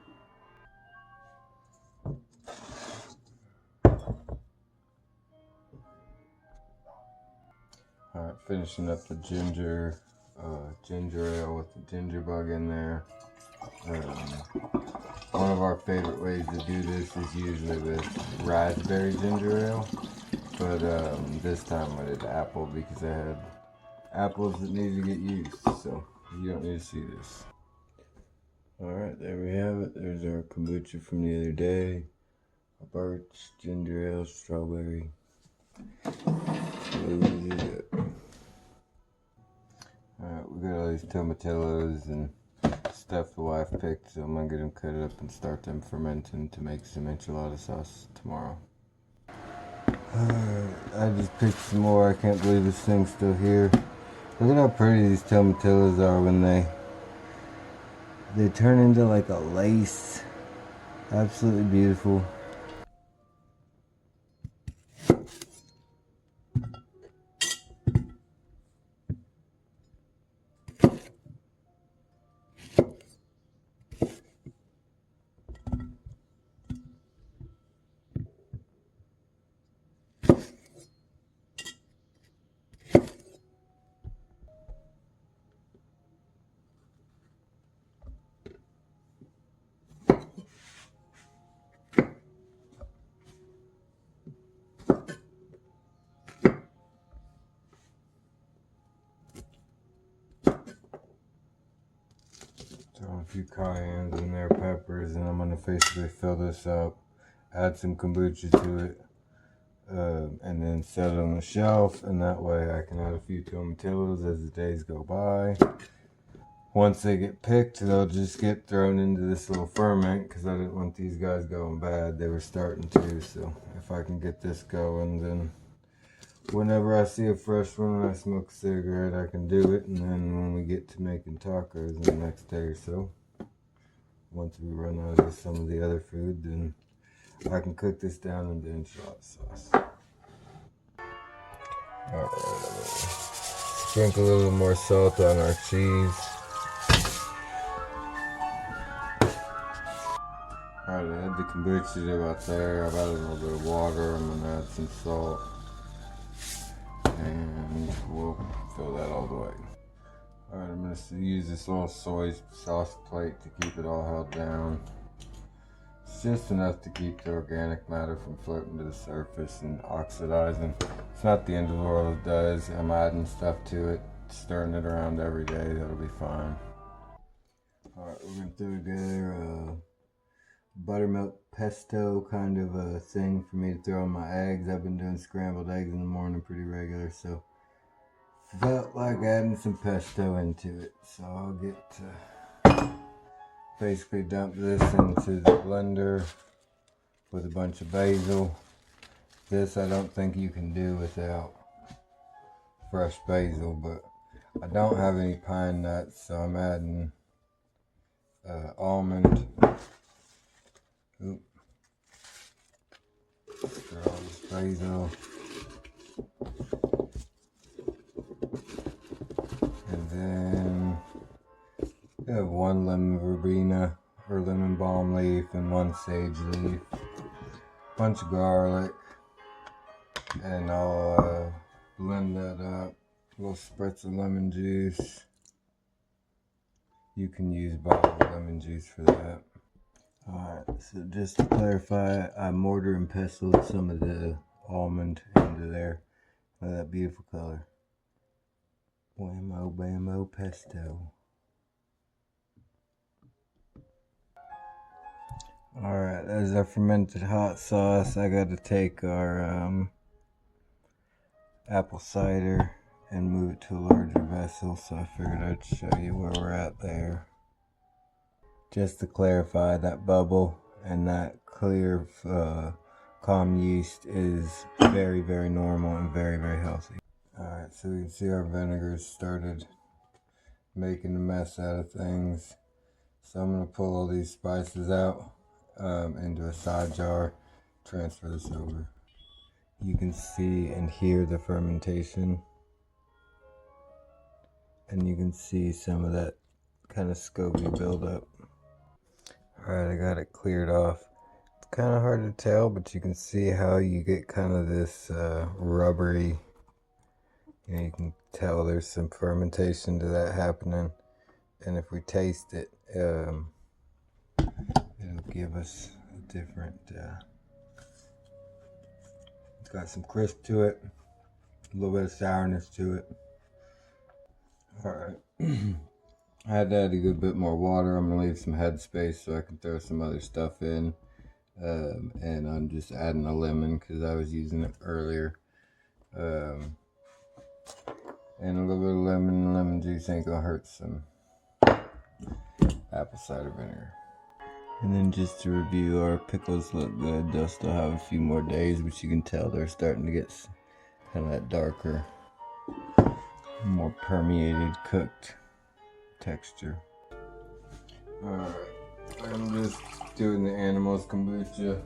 Alright, finishing up the ginger ale with the gingerbug in there. One of our favorite ways to do this is usually with raspberry ginger ale, but this time I did apple because I had apples that needed to get used, so you don't need to see this. Alright, there we have it. There's our kombucha from the other day. A birch, ginger ale, strawberry. Alright, we got all these tomatillos and stuff the wife picked, so I'm gonna get them cut up and start them fermenting to make some enchilada sauce tomorrow. I just picked some more. I can't believe this thing's still here. Look at how pretty these tomatillos are when they turn into like a lace. Absolutely beautiful. Throw a few cayennes in there, peppers, and I'm going to basically fill this up, add some kombucha to it, and then set it on the shelf, and that way I can add a few tomatillos as the days go by. once they get picked, they'll just get thrown into this little ferment because I didn't want these guys going bad. They were starting to, so if I can get this going, then whenever I see a fresh one and I smoke a cigarette, I can do it. And then when we get to making tacos in the next day or so, once we run out of some of the other food, then I can cook this down into enchilada sauce. Alright, sprinkle a little more salt on our cheese. Alright, I had the kombucha about there. I've added a little bit of water. I'm going to add some salt. And we'll fill that all the way. Alright, I'm going to use this little soy sauce plate to keep it all held down. It's just enough to keep the organic matter from floating to the surface and oxidizing. It's not the end of the world, it does. I'm adding stuff to it, stirring it around every day. That'll be fine. Alright, we're going to throw together a buttermilk pesto kind of a thing for me to throw on my eggs. I've been doing scrambled eggs in the morning pretty regular, so felt like adding some pesto into it. So I'll get to basically dump this into the blender with a bunch of basil. This I don't think you can do without fresh basil, but I don't have any pine nuts, so I'm adding almond. Oop. Stir all this basil. And then I have one lemon verbena or lemon balm leaf and one sage leaf. Bunch of garlic. And I'll blend that up. A little spritz of lemon juice. You can use bottled lemon juice for that. Alright, so just to clarify, I mortar and pestled some of the almond into there. Look at that beautiful color. Whammo bammo pesto. Alright, there's our fermented hot sauce. I got to take our apple cider and move it to a larger vessel, so I figured I'd show you where we're at there. Just to clarify, that bubble and that clear calm yeast is very, very normal and very, very healthy. Alright, so you can see our vinegar's started making a mess out of things. So I'm going to pull all these spices out into a side jar, transfer this over. You can see and hear the fermentation. And you can see some of that kind of SCOBY buildup. Alright, I got it cleared off. It's kind of hard to tell, but you can see how you get kind of this rubbery, you can tell there's some fermentation to that happening. And if we taste it, it'll give us a different, it's got some crisp to it, a little bit of sourness to it. Alright. I had to add a good bit more water. I'm going to leave some headspace so I can throw some other stuff in. And I'm just adding a lemon because I was using it earlier. And a little bit of lemon juice ain't going to hurt some apple cider vinegar. And then just to review, our pickles look good. They'll still have a few more days, but you can tell they're starting to get kind of that darker, more permeated, cooked texture. Alright, I'm just doing the animals kombucha.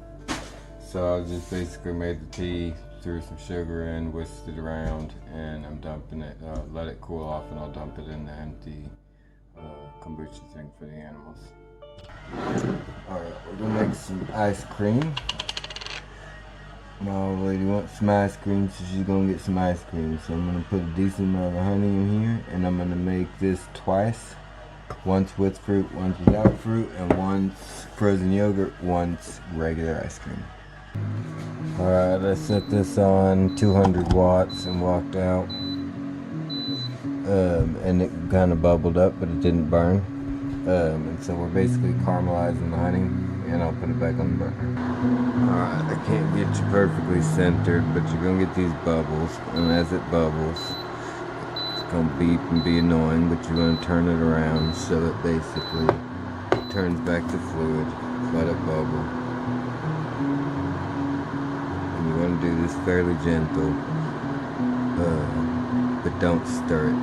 So I just basically made the tea, threw some sugar in, whisked it around, and I'm dumping it, let it cool off, and I'll dump it in the empty kombucha thing for the animals. Alright, we're gonna make some ice cream. My old lady wants some ice cream, so she's gonna get some ice cream. So I'm gonna put a decent amount of honey in here, and I'm gonna make this twice. Once with fruit, once without fruit, and once frozen yogurt, once regular ice cream. Alright, I set this on 200 watts and walked out. And it kind of bubbled up, but it didn't burn. And so we're basically caramelizing the honey, and I'll put it back on the burner. Alright, I can't get you perfectly centered, but you're going to get these bubbles, and as it bubbles, it's gonna beep and be annoying, but you want to turn it around so it basically turns back to fluid. Let it bubble. And you want to do this fairly gentle, but don't stir it.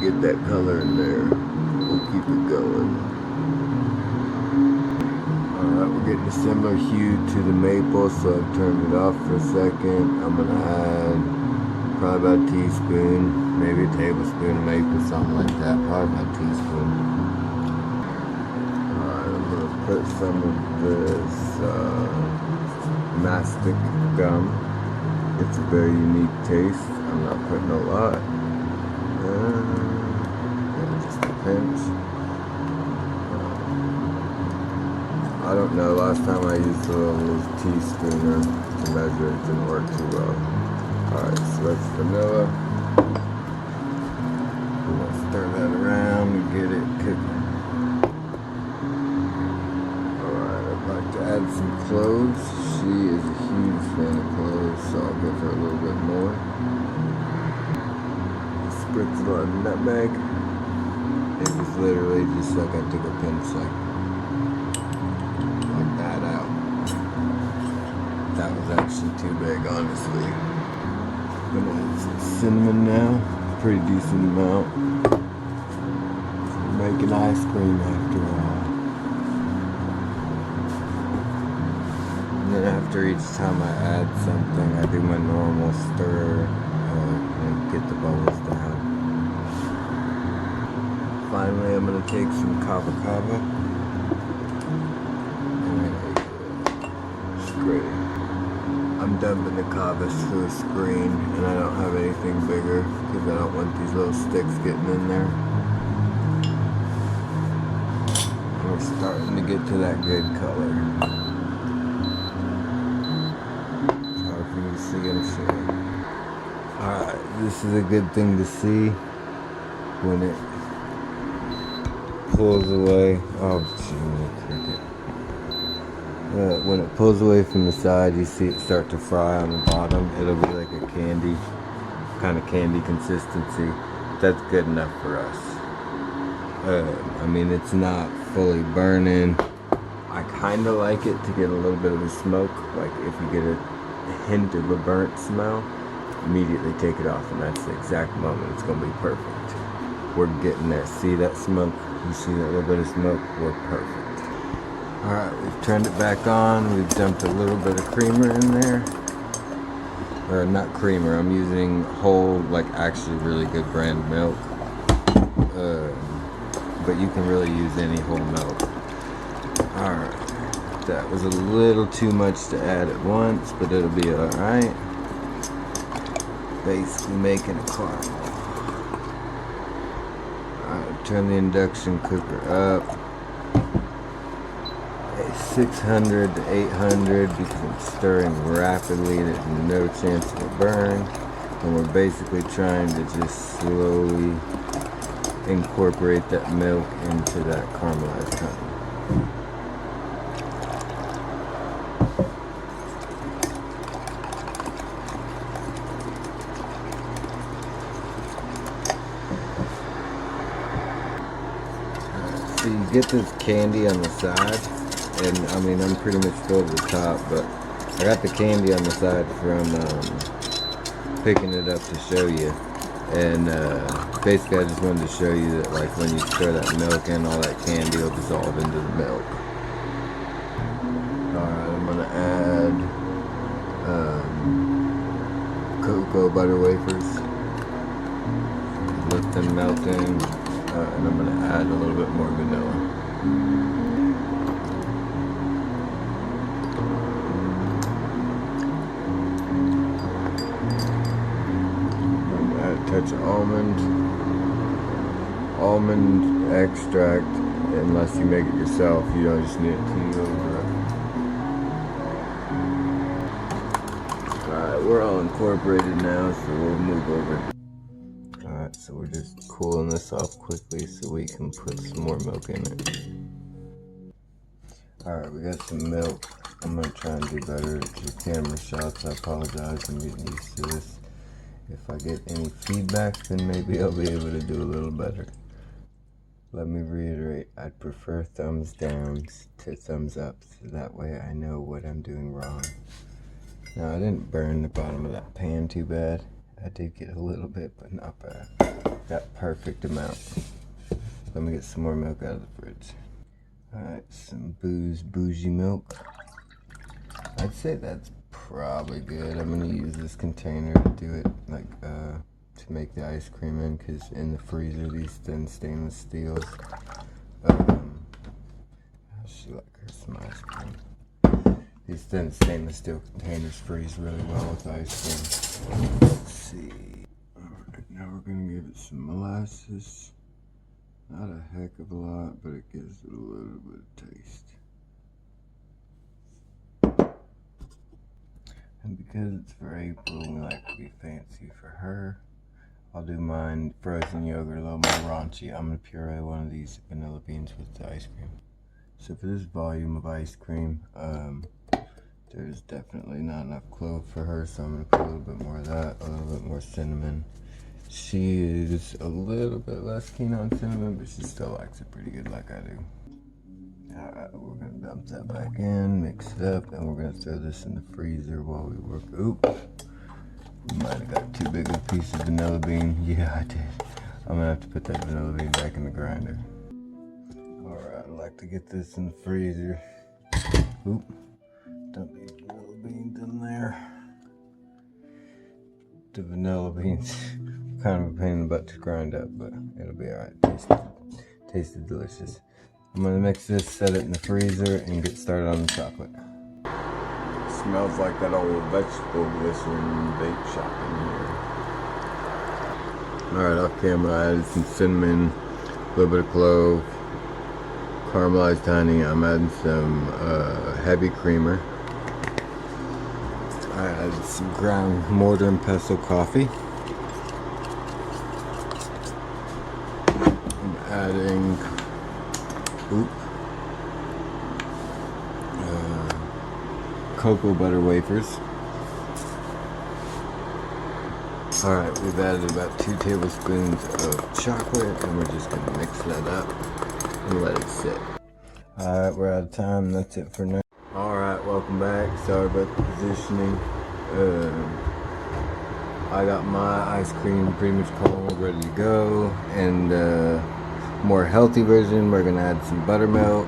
Get that color in there. We'll keep it going. Alright, we're getting a similar hue to the maple, so I've turned it off for a second. I'm going to add probably about a teaspoon, maybe a tablespoon of maple, something like that. Probably about a teaspoon. Alright, I'm going to put some of this mastic gum. It's a very unique taste. I'm not putting a lot. Just a pinch. I don't know, last time I used a little teaspoon to measure, it didn't work too well. Alright, so that's vanilla. We're going to stir that around and get it cooking. Alright, I'd like to add some cloves. She is a huge fan of cloves, so I'll give her a little bit more. Spritz a lot of nutmeg. It was literally just like I took a pinch like that out. That was actually too big, honestly. I'm gonna add some cinnamon now. Pretty decent amount. We're making ice cream after all. And then after each time I add something, I do my normal stir and get the bubbles down. Finally, I'm going to take some kava and scrape. I'm dumping the kava to a screen, and I don't have anything bigger because I don't want these little sticks getting in there. And we're starting to get to that good color. It's hard for me to see, I'm sure. Alright, this is a good thing to see when it pulls away. Oh, gee, cricket. When it pulls away from the side, you see it start to fry on the bottom. It'll be like a candy, kind of candy consistency. That's good enough for us. I mean, it's not fully burning. I kind of like it to get a little bit of the smoke. Like if you get a hint of a burnt smell, immediately take it off, and that's the exact moment it's going to be perfect. We're getting there. See that smoke? You see that little bit of smoke? We're perfect. Alright, we've turned it back on. We've dumped a little bit of creamer in there. Or not creamer, I'm using whole, like actually really good brand milk. But you can really use any whole milk. Alright, that was a little too much to add at once, but it'll be alright. Basically making a caramel. Alright, turn the induction cooker up. 600 to 800 because I'm stirring rapidly. There's no chance of a burn. And we're basically trying to just slowly incorporate that milk into that caramelized honey. So you get this candy on the side, and I mean I'm pretty much filled to the top, but I got the candy on the side from picking it up to show you. And basically I just wanted to show you that like when you stir that milk in, all that candy will dissolve into the milk. Alright, I'm going to add cocoa butter wafers. Let them melt in, and I'm going to add a little bit more vanilla. Touch of almond. almond extract, unless you make it yourself. You don't just need it to over it. Alright, we're all incorporated now, so we'll move over. Alright, so we're just cooling this off quickly so we can put some more milk in it. Alright, we got some milk. I'm going to try and do better at the camera shots. I apologize, I'm getting used to this. If I get any feedback, then maybe I'll be able to do a little better. Let me reiterate, I'd prefer thumbs downs to thumbs ups, so that way I know what I'm doing wrong. Now, I didn't burn the bottom of that pan too bad. I did get a little bit, but not bad. That perfect amount. Let me get some more milk out of the fridge. Alright, some bougie milk. I'd say that's probably good. I'm gonna use this container to do it, like, to make the ice cream in, because in the freezer, these thin stainless steels, how she like her some ice cream. These thin stainless steel containers freeze really well with ice cream. Let's see. Alright, now we're gonna give it some molasses. Not a heck of a lot, but it gives it a little bit of taste. And because it's for April and we like to be fancy for her, I'll do mine frozen yogurt a little more raunchy. I'm going to puree one of these vanilla beans with the ice cream. So for this volume of ice cream, there's definitely not enough clove for her, so I'm going to put a little bit more of that, a little bit more cinnamon. She is a little bit less keen on cinnamon, but she still likes it pretty good like I do. Alright, we're going to dump that back in, mix it up, and we're going to throw this in the freezer while we work. Oop, might have got too big of a piece of vanilla bean. Yeah, I did. I'm going to have to put that vanilla bean back in the grinder. Alright, I'd like to get this in the freezer. Oop, dump these vanilla beans in there. The vanilla beans, kind of a pain in the butt to grind up, but it'll be alright. Tasted delicious. I'm gonna mix this, set it in the freezer, and get started on the chocolate. Smells like that old vegetable glycerin bake shop in here. Alright, off camera I added some cinnamon, a little bit of clove, caramelized honey. I'm adding some heavy creamer. I added some ground mortar and pestle coffee. I'm adding cocoa butter wafers. Alright, we've added about 2 tablespoons of chocolate, and we're just going to mix that up and let it sit. Alright, we're out of time. That's it for now. Alright, welcome back. Sorry about the positioning. I got my ice cream pretty much cold, ready to go. And more healthy version, we're going to add some buttermilk.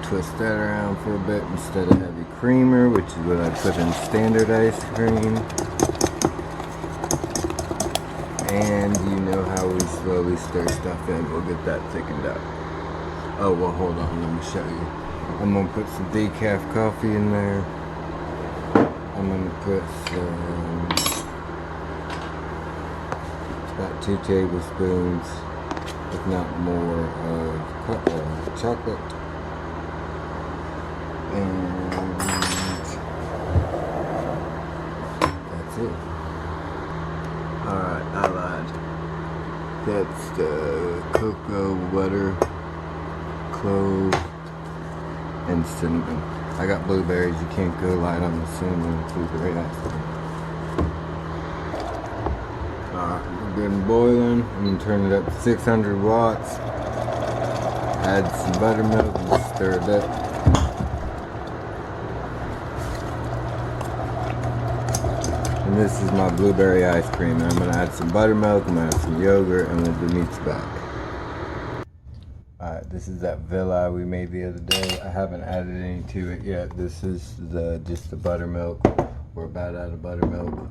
Twist that around for a bit instead of heavy creamer, which is what I put in standard ice cream. And you know how we slowly stir stuff in. We'll get that thickened up. Oh, well, hold on, let me show you. I'm going to put some decaf coffee in there. I'm going to put some, it's about 2 tablespoons, if not more, of chocolate. And that's it. Alright, I lied. That's the cocoa butter, clove, and cinnamon. I got blueberries. You can't go light on the cinnamon and blueberry ice cream. Alright, we're good and boiling. I'm going to turn it up to 600 watts. Add some buttermilk and stir it up. And this is my blueberry ice cream. And I'm going to add some buttermilk, I'm going to add some yogurt, and then the meat's back. Alright, this is that Villi we made the other day. I haven't added any to it yet. This is just the buttermilk. We're about out of buttermilk.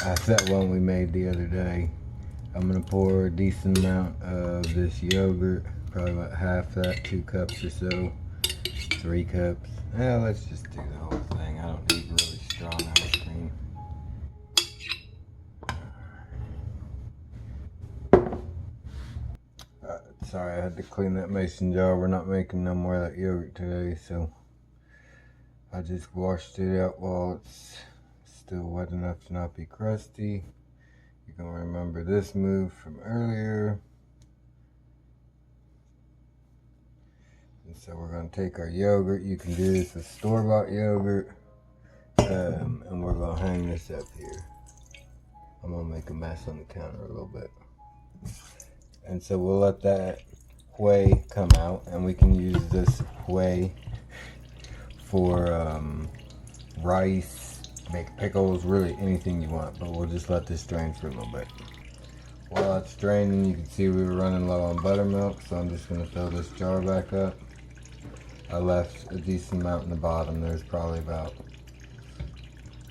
That's that one we made the other day. I'm going to pour a decent amount of this yogurt. Probably about half that, 2 cups or so. 3 cups. Yeah, let's just do the whole thing. I don't need really strong ice cream. sorry, I had to clean that mason jar. We're not making no more of that yogurt today, so I just washed it out while it's still wet enough to not be crusty. You can remember this move from earlier. And so we're going to take our yogurt. You can do this with store-bought yogurt. And we're going to hang this up here. I'm going to make a mess on the counter a little bit. And so we'll let that whey come out, and we can use this whey for rice, make pickles, really anything you want, but we'll just let this drain for a little bit. While it's draining, you can see we were running low on buttermilk, so I'm just going to fill this jar back up. I left a decent amount in the bottom. There's probably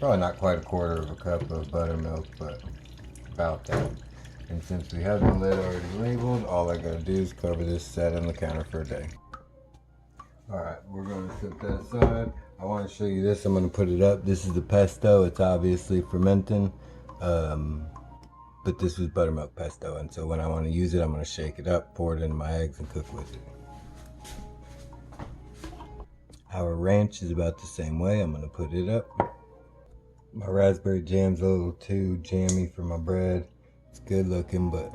not quite a quarter of a cup of buttermilk, but about that. And since we have the lid already labeled, all I gotta do is cover this, set on the counter for a day. Alright, we're gonna set that aside. I want to show you this. I'm gonna put it up. This is the pesto. It's obviously fermenting, but this was buttermilk pesto, and so when I want to use it, I'm gonna shake it up, pour it into my eggs, and cook with it. Our ranch is about the same way. I'm gonna put it up. My raspberry jam's a little too jammy for my bread. It's good looking, but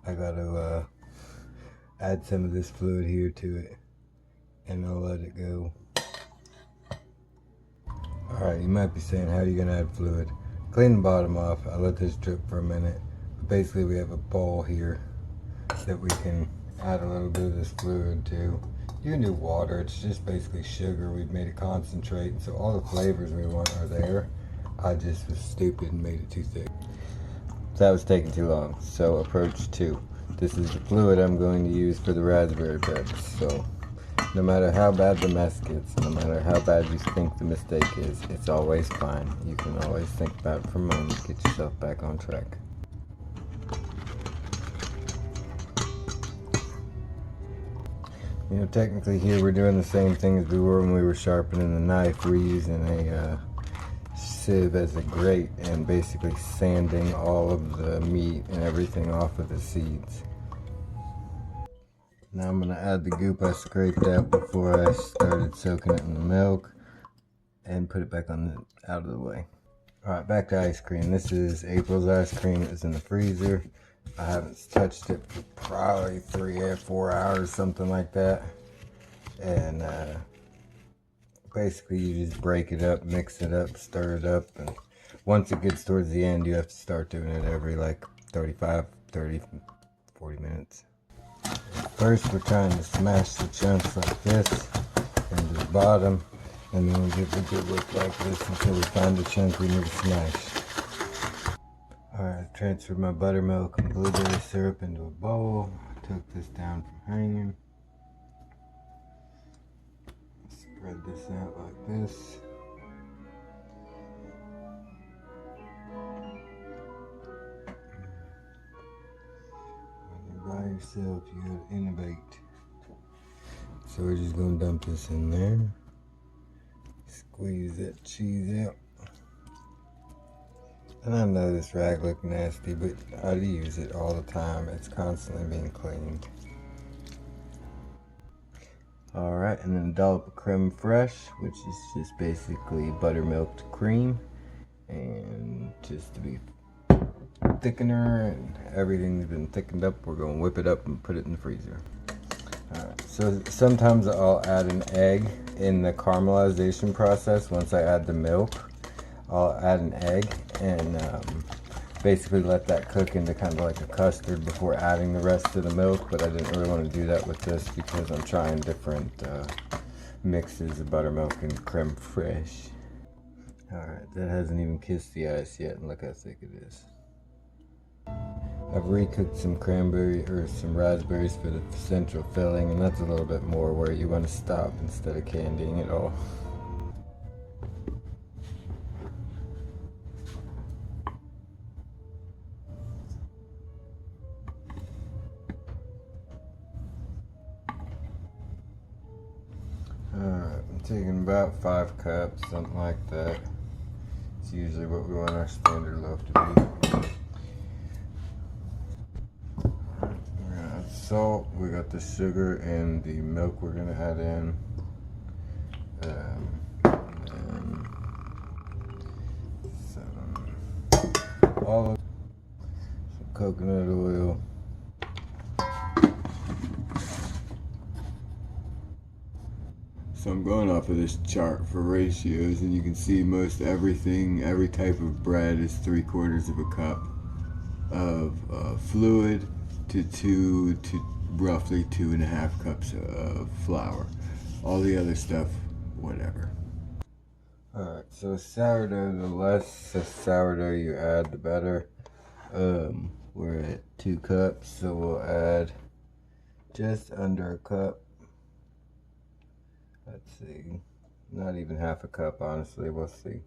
I gotta add some of this fluid here to it, and I'll let it go. Alright, you might be saying, how are you gonna add fluid? Clean the bottom off. I let this drip for a minute. But basically we have a bowl here that we can add a little bit of this fluid to. You can do water. It's just basically sugar. We've made a concentrate, and so all the flavors we want are there. I just was stupid and made it too thick. That was taking too long. So approach 2. This is the fluid I'm going to use for the raspberry beds. So no matter how bad the mess gets, no matter how bad you think the mistake is, it's always fine. You can always think about it for a moment, get yourself back on track. You know, technically here we're doing the same thing as we were when we were sharpening the knife. We're using a sieve as a grate and basically sanding all of the meat and everything off of the seeds. Now I'm going to add the goop I scraped out before I started soaking it in the milk and put it back on out of the way. Alright, back to ice cream. This is April's ice cream. It's in the freezer. I haven't touched it for probably 3 or 4 hours, something like that. And basically you just break it up, mix it up, stir it up, and once it gets towards the end, you have to start doing it every like 30, 40 minutes. First we're trying to smash the chunks like this into the bottom, and then we give it a good whip like this until we find the chunk we need to smash. Alright, I transferred my buttermilk and blueberry syrup into a bowl. I took this down from hanging. Spread this out like this. When you're by yourself, you gotta innovate. So we're just gonna dump this in there. Squeeze that cheese out. And I know this rag looks nasty, but I use it all the time. It's constantly being cleaned. Alright, and then dollop of creme fraiche, which is just basically buttermilked cream. And just to be thickener, and everything's been thickened up, we're going to whip it up and put it in the freezer. Alright, so sometimes I'll add an egg in the caramelization process. Once I add the milk, I'll add an egg and basically let that cook into kind of like a custard before adding the rest of the milk, but I didn't really want to do that with this because I'm trying different mixes of buttermilk and creme fraiche. Alright, that hasn't even kissed the ice yet, and look how thick it is. I've recooked some cranberry or some raspberries for the central filling, and that's a little bit more where you want to stop instead of candying it all. I'm taking about 5 cups, something like that. It's usually what we want our standard loaf to be. We're gonna add salt, we got the sugar and the milk we're gonna add in. And some coconut oil. So I'm going off of this chart for ratios, and you can see most everything, every type of bread is 3/4 of a cup of fluid to roughly 2.5 cups of flour. All the other stuff, whatever. Alright, so sourdough, the less sourdough you add, the better. We're at 2 cups, so we'll add just under a cup. Let's see, not even half a cup, honestly, we'll see.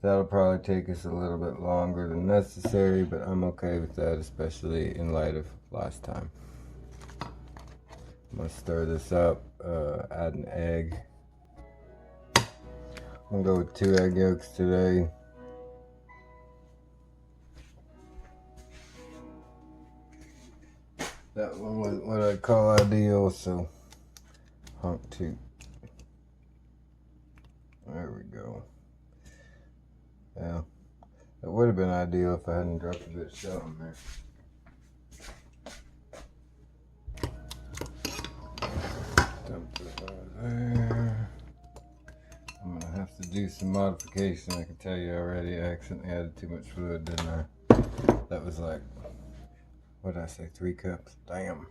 That'll probably take us a little bit longer than necessary, but I'm okay with that, especially in light of last time. I'm gonna stir this up, add an egg. I'm gonna go with 2 egg yolks today. That one wasn't what I'd call ideal, so hunk 2. There we go. Yeah, that would have been ideal if I hadn't dropped a bit of shell in there. Dump it right there. I'm gonna have to do some modification. I can tell you already, I accidentally added too much fluid, didn't I? That was like, what did I say, 3 cups? Damn.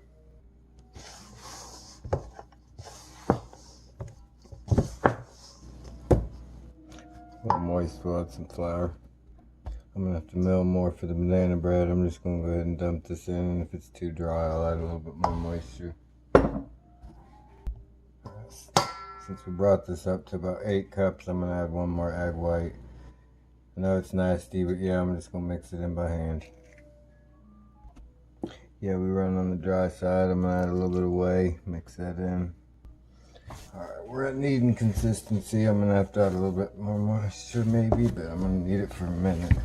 A little moist, we'll add some flour. I'm gonna have to mill more for the banana bread. I'm just gonna go ahead and dump this in, and if it's too dry, I'll add a little bit more moisture. Since we brought this up to about 8 cups, I'm gonna add 1 more egg white. I know it's nasty, but yeah, I'm just gonna mix it in by hand. Yeah, we run on the dry side. I'm gonna add a little bit of whey, mix that in. Alright, we're at kneading consistency. I'm gonna have to add a little bit more moisture maybe, but I'm gonna knead it for a minute.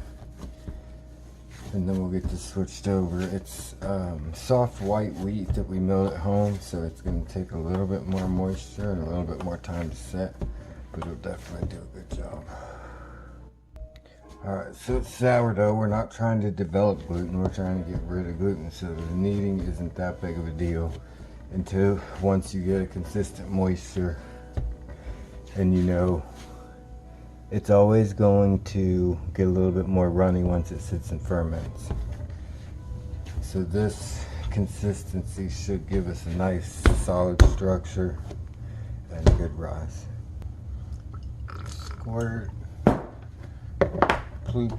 And then we'll get this switched over. It's soft white wheat that we milled at home, so it's gonna take a little bit more moisture and a little bit more time to set, but it'll definitely do a good job. Alright, so it's sourdough. We're not trying to develop gluten, we're trying to get rid of gluten, so the kneading isn't that big of a deal until once you get a consistent moisture. And you know, it's always going to get a little bit more runny once it sits and ferments. So this consistency should give us a nice solid structure and a good rise. Squirt. Ploop.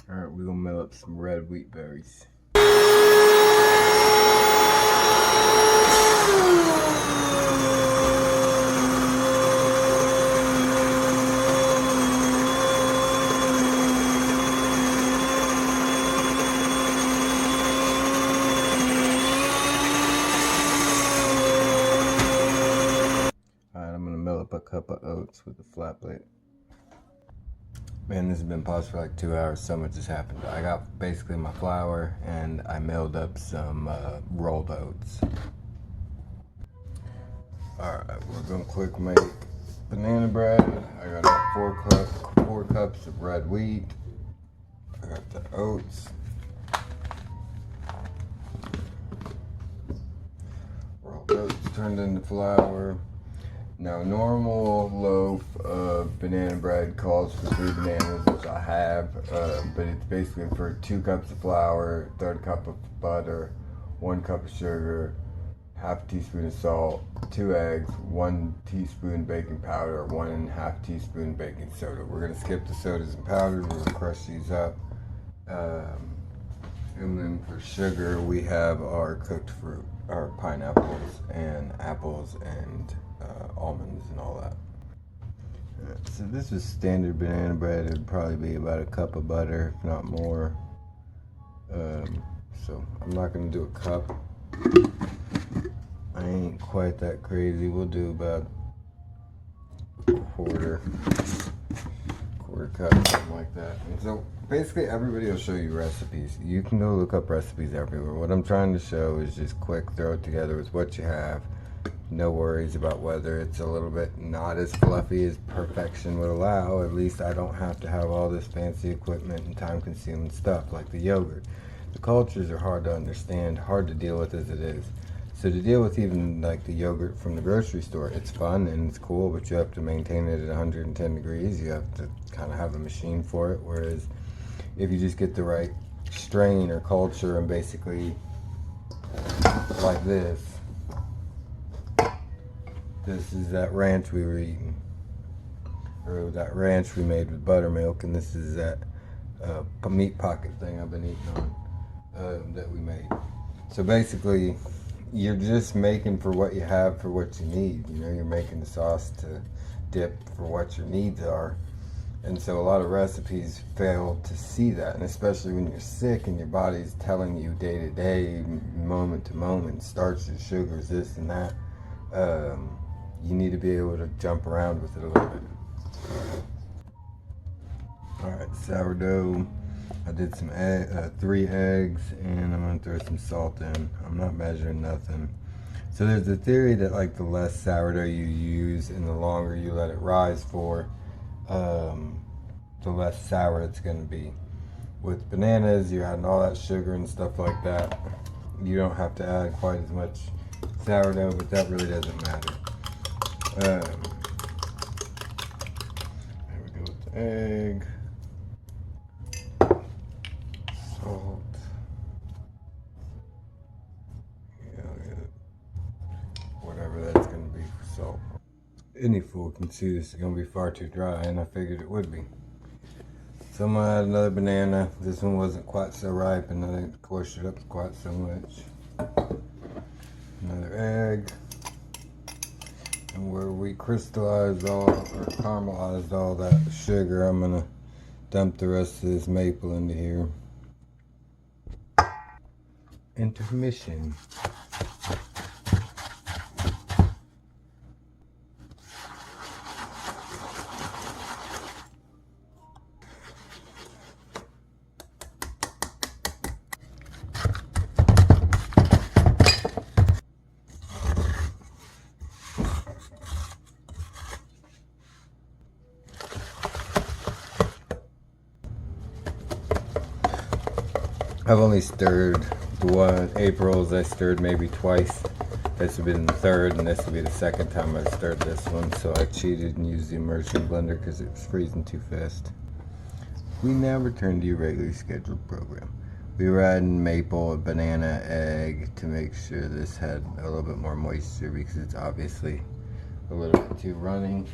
Alright, we're gonna mill up some red wheat berries. A cup of oats with a flat plate. Man, this has been paused for like 2 hours. So much has happened. I got basically my flour and I milled up some rolled oats. Alright, we're gonna quick make banana bread. I got about 4 cups of red wheat. I got the oats. Rolled oats turned into flour. Now, a normal loaf of banana bread calls for 3 bananas, which I have, but it's basically for 2 cups of flour, 1/3 cup of butter, 1 cup of sugar, half a teaspoon of salt, 2 eggs, 1 teaspoon baking powder, 1.5 teaspoon baking soda. We're going to skip the sodas and powders. We're going to crush these up. And then for sugar, we have our cooked fruit, our pineapples and apples and almonds and all that. So this is standard banana bread. It'd probably be about a cup of butter, if not more. So I'm not going to do a cup. I ain't quite that crazy. We'll do about quarter cup, something like that. And so basically everybody will show you recipes. You can go look up recipes everywhere. What I'm trying to show is just quick, throw it together with what you have. No worries about whether it's a little bit not as fluffy as perfection would allow. At least I don't have to have all this fancy equipment and time-consuming stuff like the yogurt. The cultures are hard to understand, hard to deal with as it is. So to deal with even like the yogurt from the grocery store, it's fun and it's cool, but you have to maintain it at 110 degrees. You have to kind of have a machine for it. Whereas if you just get the right strain or culture and basically like this is that ranch we were eating, or that ranch we made with buttermilk, and this is that meat pocket thing I've been eating on that we made. So basically, you're just making for what you have, for what you need. You know, you're making the sauce to dip for what your needs are. And so a lot of recipes fail to see that, and especially when you're sick and your body's telling you day to day, moment to moment, starches, sugars, this and that. You need to be able to jump around with it a little bit. Alright, sourdough. I did some 3 eggs, and I'm going to throw some salt in. I'm not measuring nothing. So there's a theory that like the less sourdough you use and the longer you let it rise for, the less sour it's going to be. With bananas, you're adding all that sugar and stuff like that. You don't have to add quite as much sourdough, but that really doesn't matter. There we go with the egg. Salt. Yeah, whatever that's going to be for salt. Any fool can see this is going to be far too dry, and I figured it would be. So I'm going to add another banana. This one wasn't quite so ripe, and I didn't squish it up quite so much. Another egg. And where we crystallized all, or caramelized all that sugar, I'm going to dump the rest of this maple into here. Intermission. I've only stirred the one. April's I stirred maybe twice. This would be the third, and this would be the second time I stirred this one. So I cheated and used the immersion blender because it was freezing too fast. We now return to your regularly scheduled program. We were adding maple, banana, egg to make sure this had a little bit more moisture because it's obviously a little bit too runny.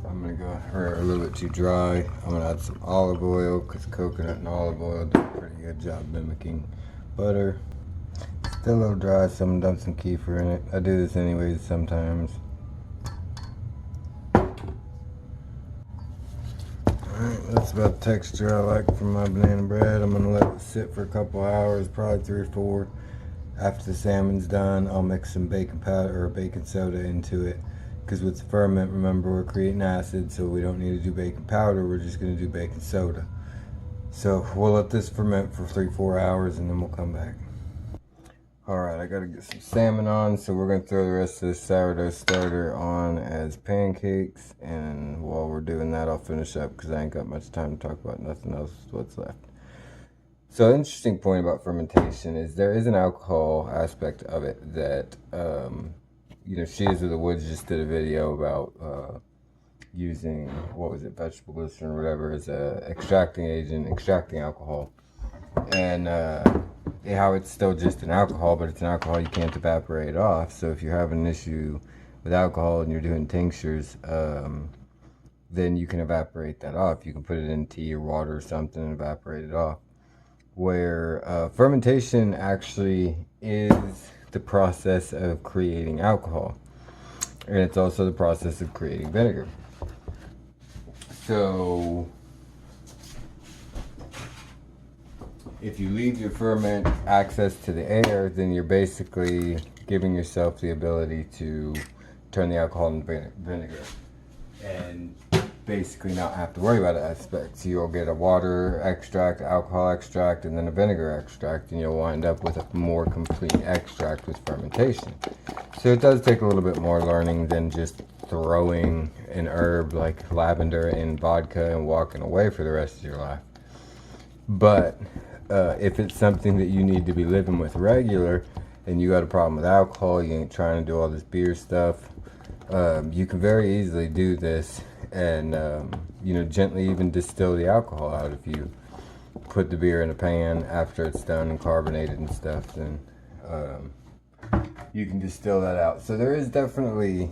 I'm gonna go, or a little bit too dry. I'm gonna add some olive oil because coconut and olive oil do a pretty good job mimicking butter. Still a little dry, so I'm gonna dump some kefir in it. I do this anyways sometimes. Alright, that's about the texture I like from my banana bread. I'm gonna let it sit for a couple hours, probably 3 or 4. After the salmon's done, I'll mix some baking powder or baking soda into it. Because with the ferment, remember, we're creating acid, so we don't need to do baking powder, we're just going to do baking soda. So we'll let this ferment for 3-4 hours, and then we'll come back. Alright, I got to get some salmon on, so we're going to throw the rest of this sourdough starter on as pancakes, and while we're doing that, I'll finish up, because I ain't got much time to talk about nothing else, what's left. So an interesting point about fermentation is there is an alcohol aspect of it that, you know, Shears of the Woods just did a video about using, what was it, vegetable glycerin or whatever as a extracting agent, extracting alcohol. And how it's still just an alcohol, but it's an alcohol you can't evaporate off. So if you're having an issue with alcohol and you're doing tinctures, then you can evaporate that off. You can put it in tea or water or something and evaporate it off. Where fermentation actually is the process of creating alcohol, and it's also the process of creating vinegar. So if you leave your ferment access to the air, then you're basically giving yourself the ability to turn the alcohol into vinegar. and basically not have to worry about that aspect. So you'll get a water extract, alcohol extract, and then a vinegar extract, and you'll wind up with a more complete extract with fermentation. So it does take a little bit more learning than just throwing an herb like lavender in vodka and walking away for the rest of your life. But if it's something that you need to be living with regular, and you got a problem with alcohol, you ain't trying to do all this beer stuff, you can very easily do this and gently even distill the alcohol out. If you put the beer in a pan after it's done and carbonated and stuff, then you can distill that out. So there is definitely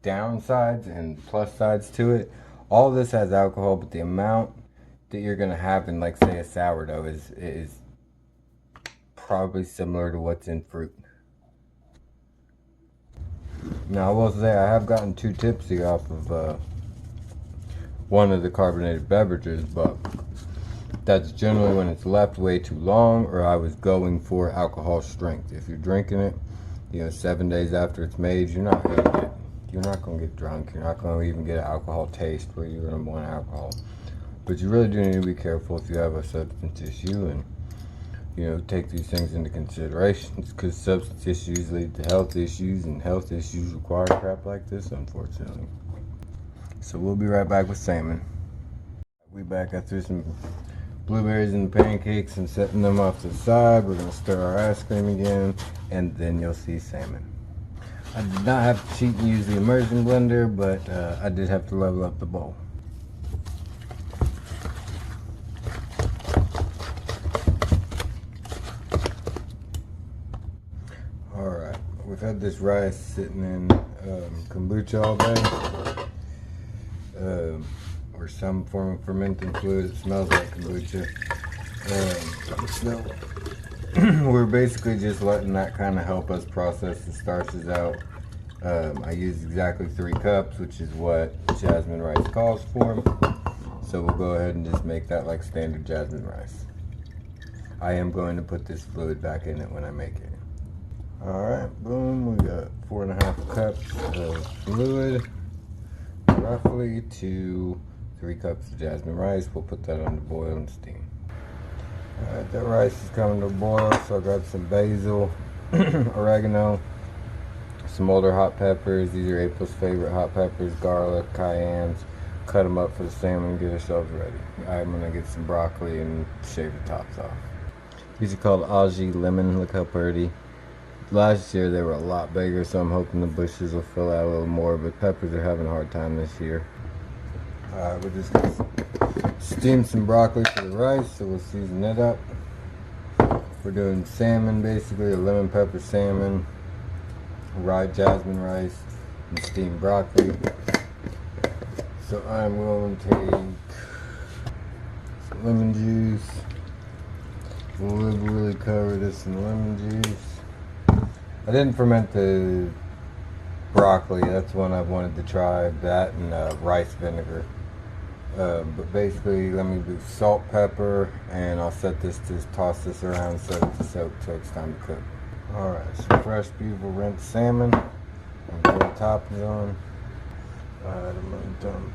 downsides and plus sides to it. All this has alcohol, but the amount that you're gonna have in, like, say, a sourdough is probably similar to what's in fruit. Now I will say I have gotten too tipsy off of one of the carbonated beverages, but that's generally when it's left way too long, or I was going for alcohol strength. If you're drinking it, 7 days after it's made, you're not gonna get drunk. You're not gonna even get an alcohol taste where you're gonna want alcohol. But you really do need to be careful if you have a substance issue, and take these things into consideration, because substance issues lead to health issues, and health issues require crap like this, unfortunately. So we'll be right back with salmon. We back. I threw some blueberries in the pancakes and setting them off to the side. We're gonna stir our ice cream again, and then you'll see salmon. I did not have to cheat and use the immersion blender, but I did have to level up the bowl. Alright, we've had this rice sitting in kombucha all day, or some form of fermenting fluid. It smells like kombucha. So we're basically just letting that kind of help us process the starches out. I used exactly 3 cups, which is what jasmine rice calls for. So we'll go ahead and just make that like standard jasmine rice. I am going to put this fluid back in it when I make it. Alright, boom, we got 4.5 cups of fluid, roughly, to 3 cups of jasmine rice. We'll put that on to boil and steam. Alright, that rice is coming to a boil, so I got some basil, oregano, some older hot peppers. These are April's favorite hot peppers, garlic, cayennes. Cut them up for the salmon and get ourselves ready. I'm gonna get some broccoli and shave the tops off. These are called Aji lemon. Look how pretty. Last year they were a lot bigger, so I'm hoping the bushes will fill out a little more, but peppers are having a hard time this year. Alright, we're just gonna steam some broccoli for the rice, so we'll season it up. We're doing salmon, basically, a lemon pepper salmon, rye jasmine rice, and steamed broccoli. So I'm going to take some lemon juice. We'll really cover this in lemon juice. I didn't ferment the broccoli. That's one I've wanted to try. That and rice vinegar. But basically, let me do salt, pepper, and I'll set this to toss this around, set it to soak till it's time to cook. Alright, some fresh, beautiful rinsed salmon. I'm going to put the toppings on. Alright, I'm going to dump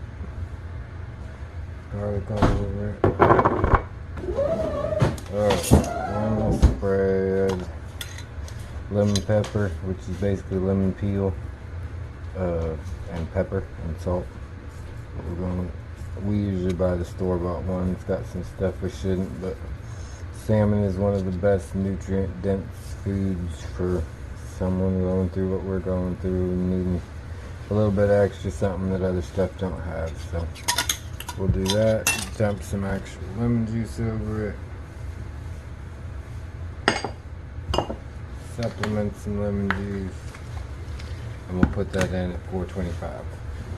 garlic all over it. Alright, lemon spread. Lemon pepper, which is basically lemon peel, and pepper and salt. We usually buy the store-bought one. It's got some stuff we shouldn't, but salmon is one of the best nutrient-dense foods for someone going through what we're going through and needing a little bit of extra something that other stuff don't have. So we'll do that. Dump some actual lemon juice over it. Supplement some lemon juice, and we'll put that in at 425.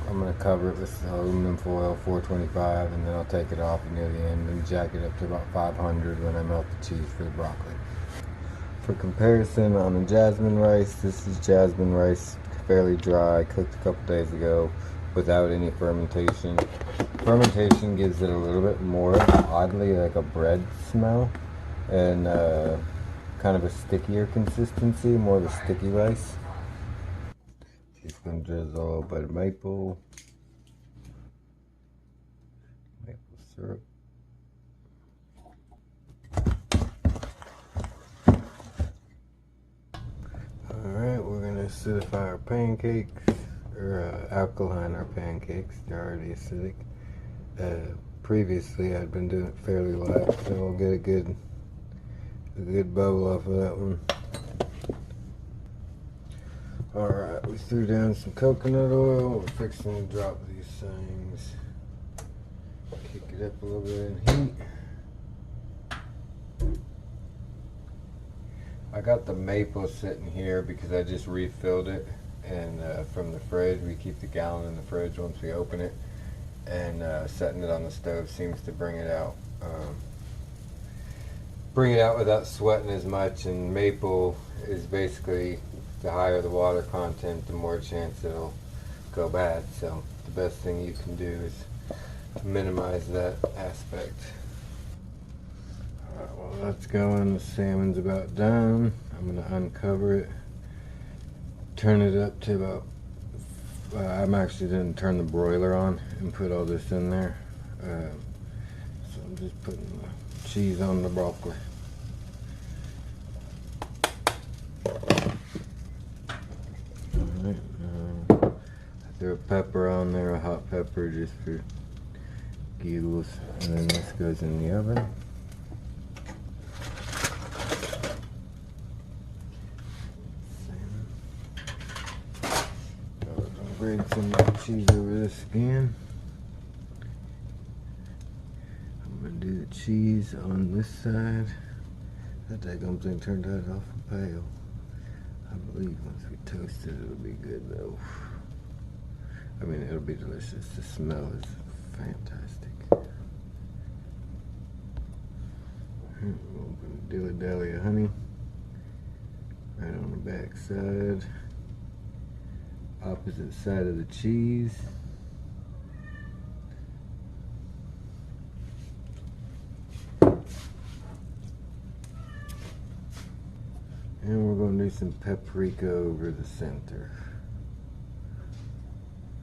I'm going to cover it with aluminum foil, 425, and then I'll take it off near the end and jack it up to about 500 when I melt the cheese for the broccoli. For comparison, on the jasmine rice, this is jasmine rice, fairly dry, cooked a couple days ago without any fermentation. Fermentation gives it a little bit more, oddly, like a bread smell, and kind of a stickier consistency, more of a sticky rice. Just gonna drizzle a little bit of maple. syrup. Alright, we're going to acidify our pancakes, or alkaline our pancakes. They're already acidic. Previously I'd been doing it fairly light, so we'll get a good bubble off of that one. Alright, we threw down some coconut oil. We're fixing to drop these things. Kick it up a little bit in heat. I got the maple sitting here because I just refilled it, and from the fridge. We keep the gallon in the fridge once we open it, and setting it on the stove seems to bring it out without sweating as much. And maple is basically, the higher the water content, the more chance it'll go bad. So the best thing you can do is minimize that aspect. Alright, well that's going. The salmon's about done. I'm going to uncover it, turn it up to about, I'm actually didn't turn the broiler on and put all this in there. So I'm just putting the cheese on the broccoli. Alright, I threw a pepper on there, a hot pepper just for giggles, and then this goes in the oven. Grate some cheese over this again. I'm going to do the cheese on this side. That daggum thing turned out awful pale. I believe once we toast it, it'll be good though. I mean, it'll be delicious. The smell is fantastic. Open a dilly-dally of honey right on the back side. Opposite side of the cheese. And we're going to do some paprika over the center.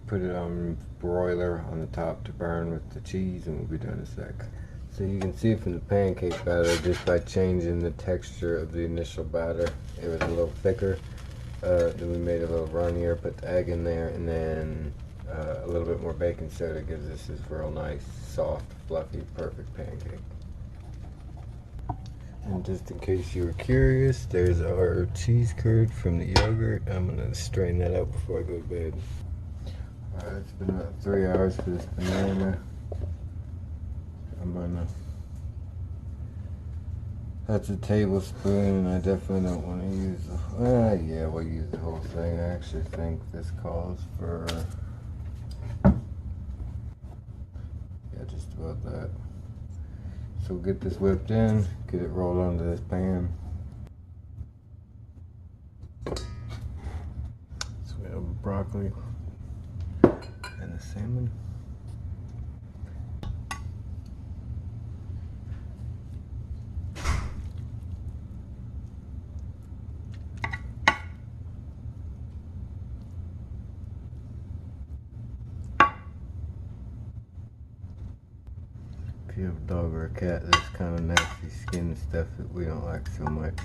Put it on broiler on the top to burn with the cheese, and we'll be done in a sec. So you can see from the pancake batter, just by changing the texture of the initial batter, it was a little thicker. Then we made it a little runnier, put the egg in there, and then a little bit more baking soda gives us this real nice, soft, fluffy, perfect pancake. And just in case you were curious, there's our cheese curd from the yogurt. I'm going to strain that out before I go to bed. Alright, it's been about 3 hours for this banana. I'm gonna, that's a tablespoon, and I definitely don't want to use the, yeah, we'll use the whole thing. I actually think this calls for, yeah, just about that. So we'll get this whipped in, get it rolled onto this pan. So we have broccoli and the salmon. If you have a dog or a cat that's kind of nasty skin stuff that we don't like so much.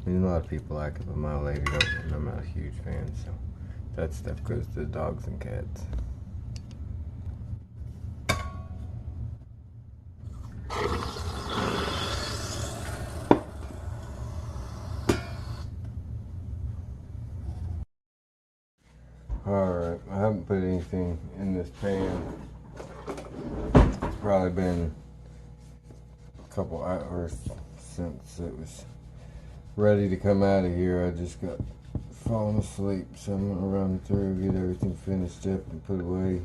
I mean, a lot of people like it, but my lady don't, and I'm not a huge fan, so that stuff goes to the dogs and cats. Alright, I haven't put anything in this pan. It's probably been a couple hours since it was ready to come out of here. I just got fallen asleep, so I'm gonna run through, get everything finished up and put away.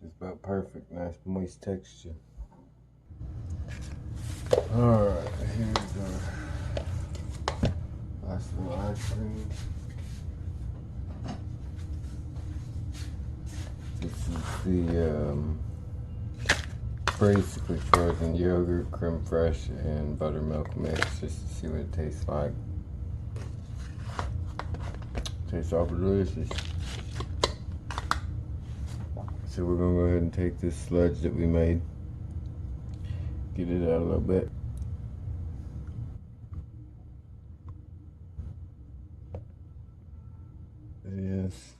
Just about perfect, nice moist texture. Alright, here's our last little ice cream. the basically frozen yogurt, creme fraiche, and buttermilk mix just to see what it tastes like. Tastes awful delicious. So we're gonna go ahead and take this sludge that we made, get it out a little bit. Yes.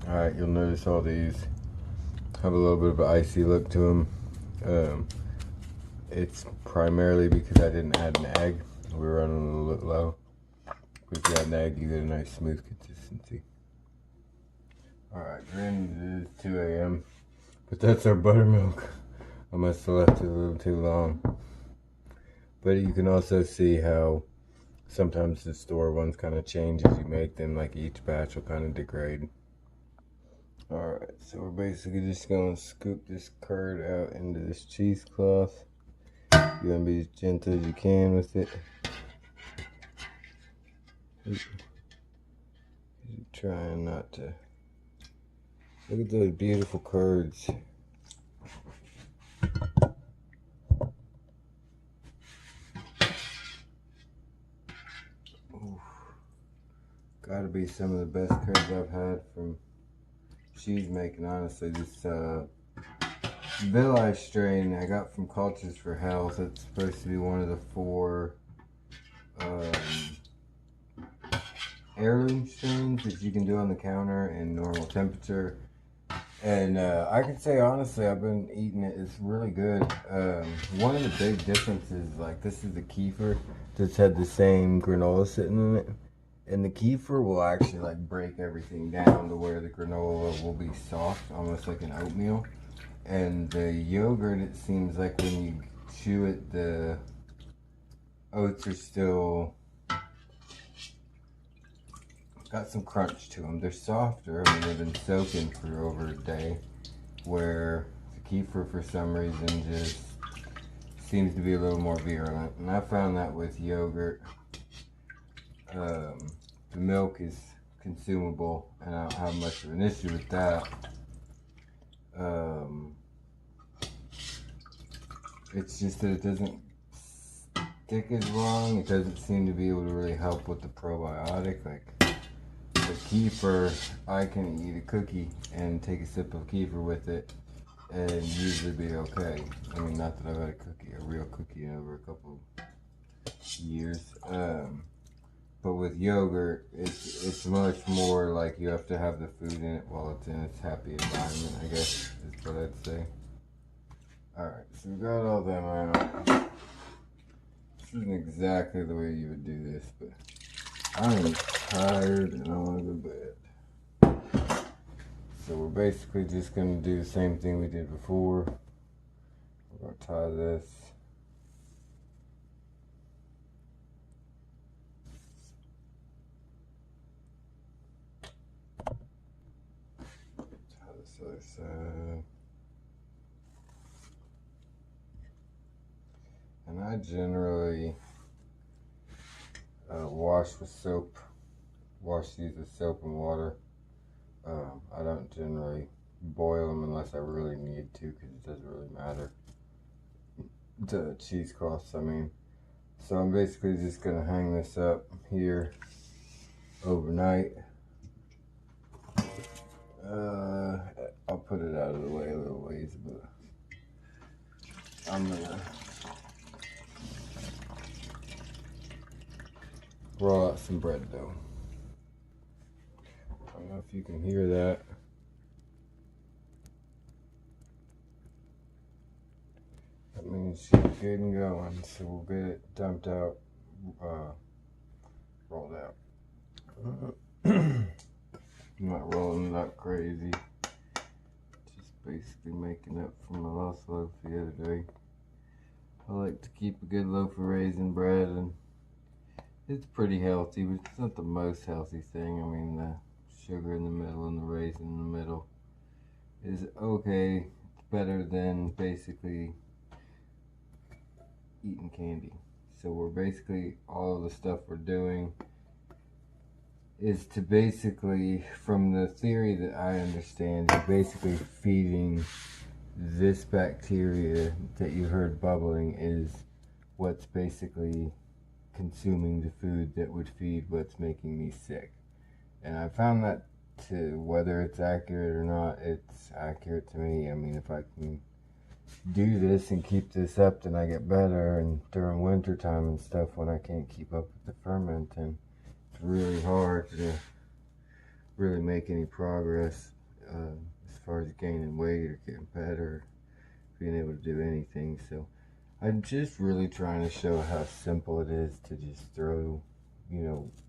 Alright, you'll notice all these have a little bit of an icy look to them. It's primarily because I didn't add an egg. We were running a little bit low. But if you add an egg, you get a nice smooth consistency. Alright, granted it is 2 a.m. But that's our buttermilk. I must have left it a little too long. But you can also see how sometimes the store ones kind of change as you make them. Like each batch will kind of degrade. Alright, so we're basically just going to scoop this curd out into this cheesecloth. You're going to be as gentle as you can with it. Trying not to. Look at those beautiful curds. Ooh. Gotta be some of the best curds I've had from cheese making, honestly. This Villi strain I got from Cultures for Health. It's supposed to be one of the 4 heirloom strains that you can do on the counter in normal temperature. And I can say honestly, I've been eating it. It's really good. One of the big differences, like this is the kefir that's had the same granola sitting in it. And the kefir will actually like break everything down to where the granola will be soft, almost like an oatmeal. And the yogurt, it seems like when you chew it, the oats are still got some crunch to them. They're softer. I mean, they've been soaking for over a day, where the kefir for some reason just seems to be a little more virulent. And I found that with yogurt. The milk is consumable and I don't have much of an issue with that. It's just that it doesn't stick as long. It doesn't seem to be able to really help with the probiotic. Like the kefir, I can eat a cookie and take a sip of kefir with it and usually be okay. I mean, not that I've had a real cookie in over a couple years. But with yogurt, it's much more like you have to have the food in it while it's in its happy environment, I guess, is what I'd say. Alright, so we got all them out. This isn't exactly the way you would do this, but I am tired and I want to go to bed. So we're basically just going to do the same thing we did before. We're going to tie this. Tie this other side. And I generally wash with soap. Wash these with soap and water. I don't generally boil them unless I really need to, because it doesn't really matter. The cheesecloths, I mean. So I'm basically just going to hang this up here overnight. I'll put it out of the way a little ways, but I'm going to roll out some bread dough. I don't know if you can hear that. That means she's good and going, so we'll get it dumped out, rolled out. I'm not rolling it up crazy, just basically making up for my lost loaf the other day. I like to keep a good loaf of raisin bread and It's pretty healthy, but it's not the most healthy thing. I mean, the sugar in the middle and the raisin in the middle is okay. It's better than basically eating candy. So we're basically, all of the stuff we're doing is to basically, from the theory that I understand, you're basically feeding this bacteria that you heard bubbling is what's basically consuming the food that would feed what's making me sick. And I found that, to whether it's accurate or not, it's accurate to me. I mean, if I can do this and keep this up, then I get better. And during winter time and stuff, when I can't keep up with the ferment, and it's really hard to really make any progress as far as gaining weight or getting better, being able to do anything. So I'm just really trying to show how simple it is to just throw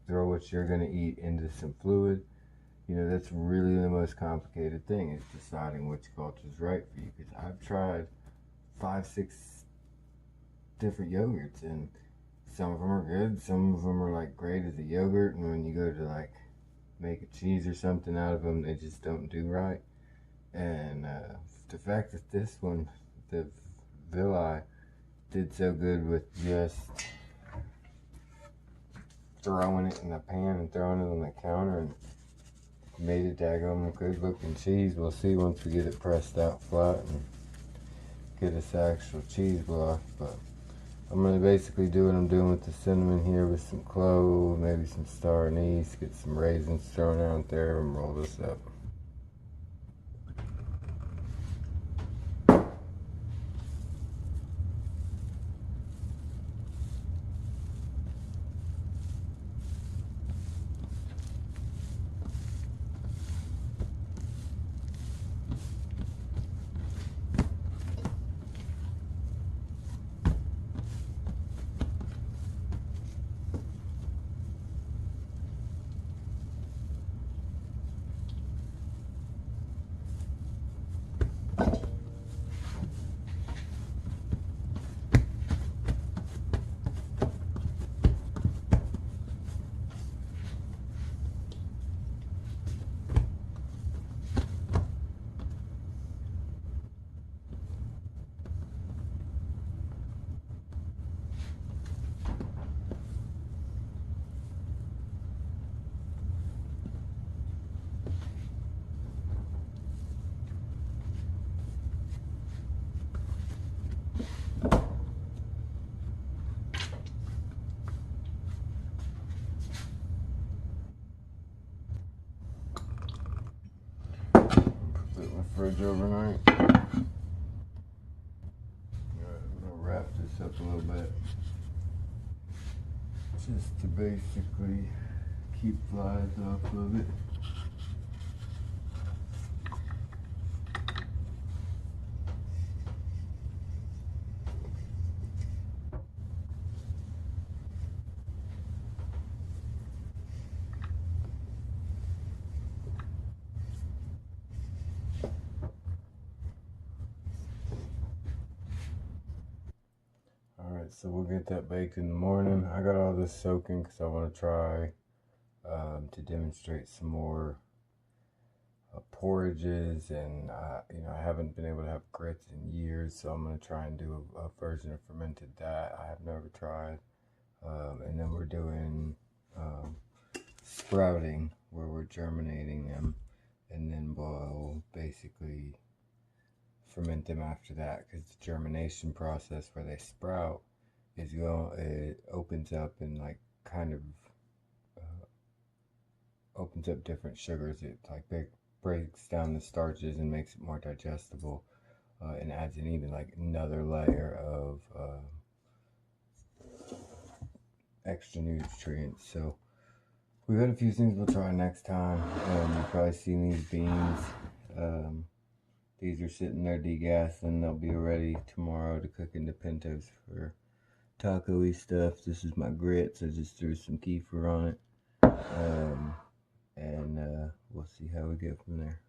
what you're going to eat into some fluid. That's really the most complicated thing, is deciding which culture is right for you. Because I've tried 5-6 different yogurts, and some of them are good, some of them are like great as a yogurt, and when you go to like make a cheese or something out of them, they just don't do right. And the fact that this one, the Villi, did so good with just throwing it in the pan and throwing it on the counter, and made a daggone good looking cheese. We'll see once we get it pressed out flat and get us actual cheese block. But I'm going to basically do what I'm doing with the cinnamon here, with some clove, maybe some star anise, get some raisins thrown out there, and roll this up. Fridge overnight. I'm gonna wrap this up a little bit, just to basically keep flies off of it. Alright, so we'll get that baked in the morning. I got all this soaking because I want to try to demonstrate some more porridges, and I haven't been able to have grits in years, so I'm going to try and do a version of fermented that I have never tried. And then we're doing sprouting, where we're germinating them, and then we'll basically ferment them after that, because the germination process where they sprout it opens up and like kind of opens up different sugars. It like breaks down the starches and makes it more digestible, and adds in even like another layer of extra nutrients. So we've got a few things we'll try next time. You've probably seen these beans. These are sitting there degassed, and they'll be ready tomorrow to cook into pintos for taco-y stuff. This is my grits. I just threw some kefir on it. And we'll see how we go from there.